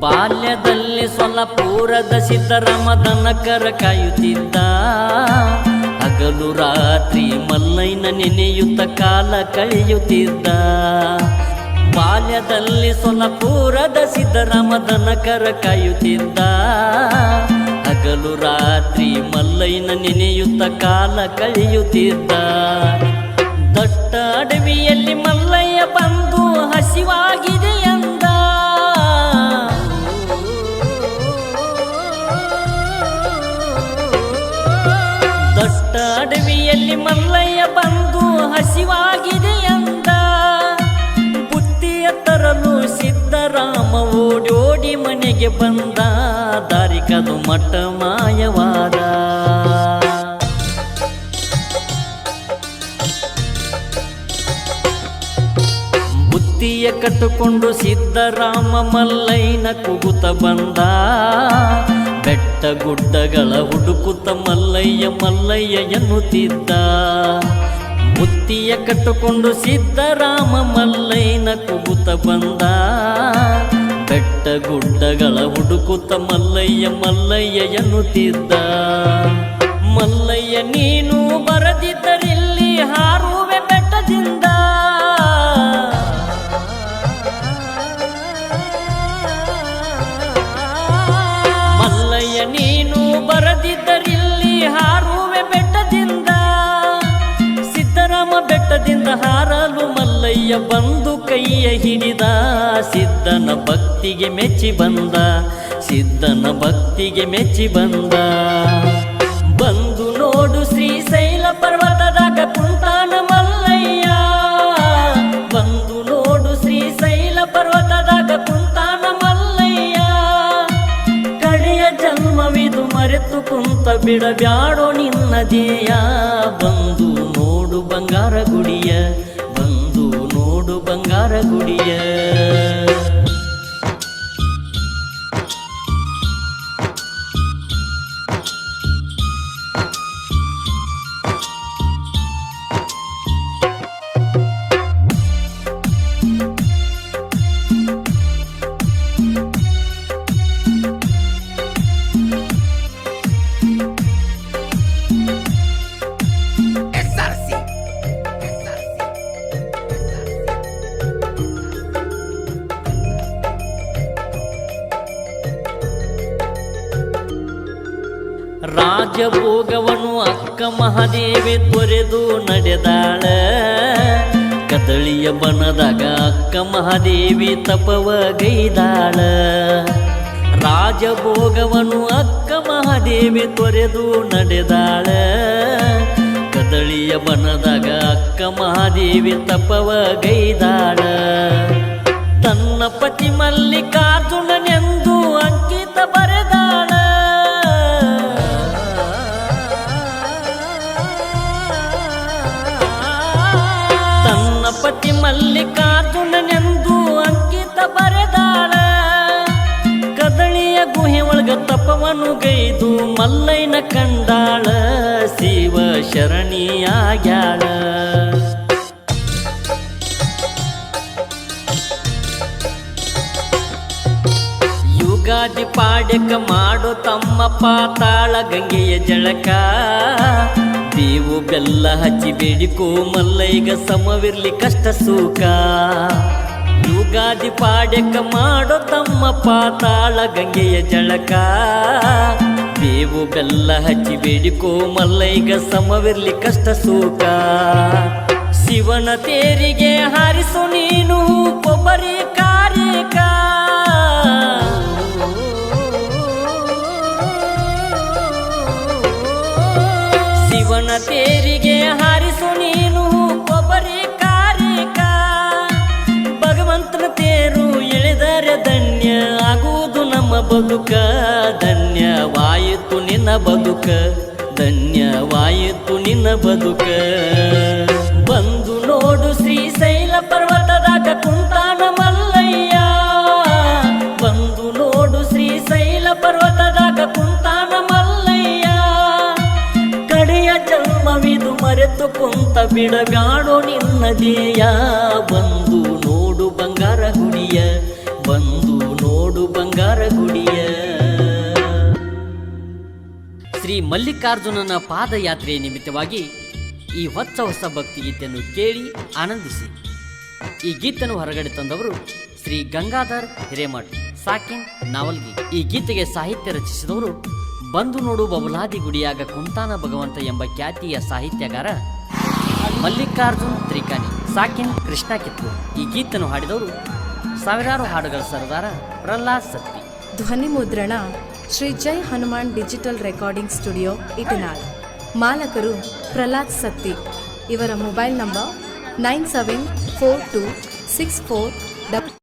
ಬಾಲ್ಯದಲ್ಲಿ ಸೊಲ್ಲಪುರದ ಸಿದ್ದರಾಮ ದನಕರ ಕಾಯುತ್ತಿದ್ದ ಹಗಲು ರಾತ್ರಿ ಮಲ್ಲಯ್ಯನ ನೆನೆಯುತ್ತ ಕಾಲ ಕಳೆಯುತ್ತಿದ್ದ ಬಾಲ್ಯದಲ್ಲಿ ಸೊಲ್ಲಪುರದ ಸಿದ್ದರಾಮ ದನಕರ ಕಾಯುತ್ತಿದ್ದ ಹಗಲು ರಾತ್ರಿ ಮಲ್ಲಯ್ಯನ ನೆನೆಯುತ್ತ ಕಾಲ ಕಳೆಯುತ್ತಿದ್ದ ದಟ್ಟ ಅಡವಿಯಲ್ಲಿ ಮಲ್ಲಯ್ಯ ಬಂದು ಹಸಿವಾಗಿದೆ ಎಂದ ದಟ್ಟ ಅಡವಿಯಲ್ಲಿ ಮಲ್ಲಯ್ಯ ಬಂದು ಹಸಿವಾಗಿದೆ ಎಂದ ಬುತ್ತಿಯ ತರಲು ಸಿದ್ದರಾಮ ಓಡೋಡಿ ಮನೆಗೆ ಬಂದ ದಾರಿಕದು ಮಠ ಮಾಯವಾದ ಬುತ್ತಿಯ ಕಟ್ಟುಕೊಂಡು ಸಿದ್ದರಾಮ ಮಲ್ಲಯ್ಯನ ಕುಗುತ ಬಂದ ಬೆಟ್ಟ ಗುಡ್ಡಗಳ ಹುಡುಕುತ್ತ ಮಲ್ಲಯ್ಯ ಮಲ್ಲಯ್ಯ ಎನ್ನುತ್ತಿದ್ದ ಬುತ್ತಿಯ ಕಟ್ಟುಕೊಂಡು ಸಿದ್ದರಾಮ ಮಲ್ಲಯ್ಯನ ಕುಗುತ ಬಂದ ಬೆಟ್ಟ ಗುಡ್ಡಗಳ ಹುಡುಕುತ್ತ ಮಲ್ಲಯ್ಯ ಮಲ್ಲಯ್ಯ ಎನ್ನುತ್ತಿದ್ದ ಮಲ್ಲಯ್ಯ ನೀನು ಬರದಿದ್ದರಿಲ್ಲಿ ಹಾರುವೆ ಬೆಟ್ಟದಿಂದ ಮಲ್ಲಯ್ಯ ನೀನು ಬರದಿದ್ದರಿಲ್ಲಿ ಹಾರುವೆ ಬೆಟ್ಟದಿಂದ ಸಿದ್ದರಾಮ ಬೆಟ್ಟದಿಂದ ಹಾರಲು ಮಲ್ಲಯ್ಯ ಬಂದು ಕೈಯ ಹಿಡಿದ ಸಿದ್ದನ ಭಕ್ತಿಗೆ ಮೆಚ್ಚಿ ಬಂದ ಸಿದ್ದನ ಭಕ್ತಿಗೆ ಮೆಚ್ಚಿ ಬಂದ ಬಂದು ನೋಡು ಶ್ರೀಶೈಲ ಪರ್ವತದಾಗ ಕುಂತಾನ ಮಲ್ಲಯ್ಯ ಬಂದು ನೋಡು ಶ್ರೀಶೈಲ ಪರ್ವತದಾಗ ಕುಂತಾನ ಮಲ್ಲಯ್ಯ ಕಡೆಯ ಜನ್ಮವಿದು ಮರೆತು ಕುಂತ ಬಿಡಬ್ಯಾಡೋ ನಿನ್ನ ಧ್ಯೇಯ ಬಂದು ನೋಡು ಬಂಗಾರ ಗುಡಿಯ ಬಂದು ನೋಡು ಬಂಗಾರ ಗುಡಿಯ ರಾಜಭೋಗವನು ಅಕ್ಕ ಮಹಾದೇವಿ ತೊರೆದು ನಡೆದಾಳ ಕದಳಿಯ ಬನದಾಗ ಅಕ್ಕ ಮಹಾದೇವಿ ತಪವ ಗೈದಾಳ ರಾಜಭೋಗವನು ಅಕ್ಕ ಮಹಾದೇವಿ ತೊರೆದು ನಡೆದಾಳ ಕದಳಿಯ ಬನದಾಗ ಅಕ್ಕ ಮಹಾದೇವಿ ತಪವ ಗೈದಾಳ ತನ್ನ ಪತಿ ಮಲ್ಲಿಕಾರ್ಜುನನೆಂದು ಅಂಕಿತ ಬರೆದಾಳ ತನ್ನ ಪತಿ ಮಲ್ಲಿಕಾರ್ಜುನನೆಂದು ಅಂಕಿತ ಬರೆದಾಳ ಕದಳಿಯ ಗುಹೆ ಒಳಗ ತಪವನ್ನು ಗೈದು ಮಲ್ಲಯ್ಯನ ಕಂಡಾಳ ಶಿವ ಶರಣಿಯಾಗ್ಯಾಳ ಯುಗಾದಿ ಪಾಡ್ಯಕ ಮಾಡೋ ತಮ್ಮ ಪಾತಾಳ ಗಂಗೆಯ ಜಳಕ ಬೇವು ಬೆಲ್ಲ ಹಚ್ಚಿ ಬೇಡಿಕೋ ಮಲ್ಲಯ್ಯಗ ಸಮವಿರ್ಲಿ ಕಷ್ಟ ಸುಖ ಯುಗಾದಿ ಪಾಡ್ಯಕ ಮಾಡೋ ತಮ್ಮ ಪಾತಾಳ ಗಂಗೆಯ ಜಳಕ ಬೇವು ಬೆಲ್ಲ ಹಚ್ಚಿ ಬೇಡಿಕೋ ಮಲ್ಲಯ್ಯಗ ಸಮವಿರ್ಲಿ ಕಷ್ಟ ಸುಖ ಶಿವನ ತೇರಿಗೆ ಹಾರಿಸು ನೀನು ಕೊಬ್ಬರಿ ಕಾರಿಕ ಶಿವನ ತೇರಿಗೆ ಹಾರಿಸು ನೀನು ಕೊಬ್ಬರಿ ಕಾರಿಕ ಭಗವಂತನ ತೇರು ಎಳೆದರೆ ಧನ್ಯ ಆಗುವುದು ನಮ್ಮ ಬದುಕ ಧನ್ಯವಾಯಿತು ನಿನ್ನ ಬದುಕ ಧನ್ಯವಾಯಿತು ನಿನ್ನ ಬದುಕ ಬಂದು ನೋಡು ಶ್ರೀಶೈಲ ಪರ್ವತದಾಗ ಕುಂತಾನ ಮಲ್ಲಯ್ಯ ಬಂದು ನೋಡು ಶ್ರೀಶೈಲ ಪರ್ವತದಾಗ ಕುಂತಾನ ಮಲ್ಲಯ್ಯ ಕಡೆಯ ಜನ್ಮವಿದು ಮರೆತು ಕುಂತ ಬಿಡಬ್ಯಾಡೋ ನಿನ್ನ ಧ್ಯೇಯ ಬಂದು ನೋಡು ಬಂಗಾರ ಗುಡಿಯ ಬಂದು ನೋಡು ಬಂಗಾರ ಗುಡಿಯ ಶ್ರೀ ಮಲ್ಲಿಕಾರ್ಜುನನ ಪಾದಯಾತ್ರೆಯ ನಿಮಿತ್ತವಾಗಿ ಈ ಹೊಸ ಭಕ್ತಿಗೀತೆಯನ್ನು ಕೇಳಿ ಆನಂದಿಸಿ. ಈ ಗೀತೆಯನ್ನು ಹೊರಗಡೆ ತಂದವರು ಶ್ರೀ ಗಂಗಾಧರ್ ಹಿರೇಮಠ್ ಸಾಕಿನ್ ನಾವಲ್ಗಿ. ಈ ಗೀತೆಗೆ ಸಾಹಿತ್ಯ ರಚಿಸಿದವರು ಬಂದು ನೋಡು ಬಬಲಾದಿ ಗುಡಿಯಾಗ ಕುಂತಾನ ಭಗವಂತ ಎಂಬ ಖ್ಯಾತಿಯ ಸಾಹಿತ್ಯಗಾರ ಮಲ್ಲಿಕಾರ್ಜುನ್ ತ್ರಿಕಾನಿ ಸಾಕಿನ್ ಕೃಷ್ಣ ಕಿತ್ತೂರು. ಈ ಗೀತೆಯನ್ನು ಹಾಡಿದವರು ಸಾವಿರಾರು ಹಾಡುಗಳ ಸರ್ದಾರ ಪ್ರಹ್ಲಾದ್ ಸತ್ತಿ. ಧ್ವನಿ ಮುದ್ರಣ Shri Jai Hanuman digital recording studio Itanal. ಮಾಲಕರು ಪ್ರಹ್ಲಾದ್ ಸತ್ತಿ. ಇವರ ಮೊಬೈಲ್ ನಂಬರ್ 974264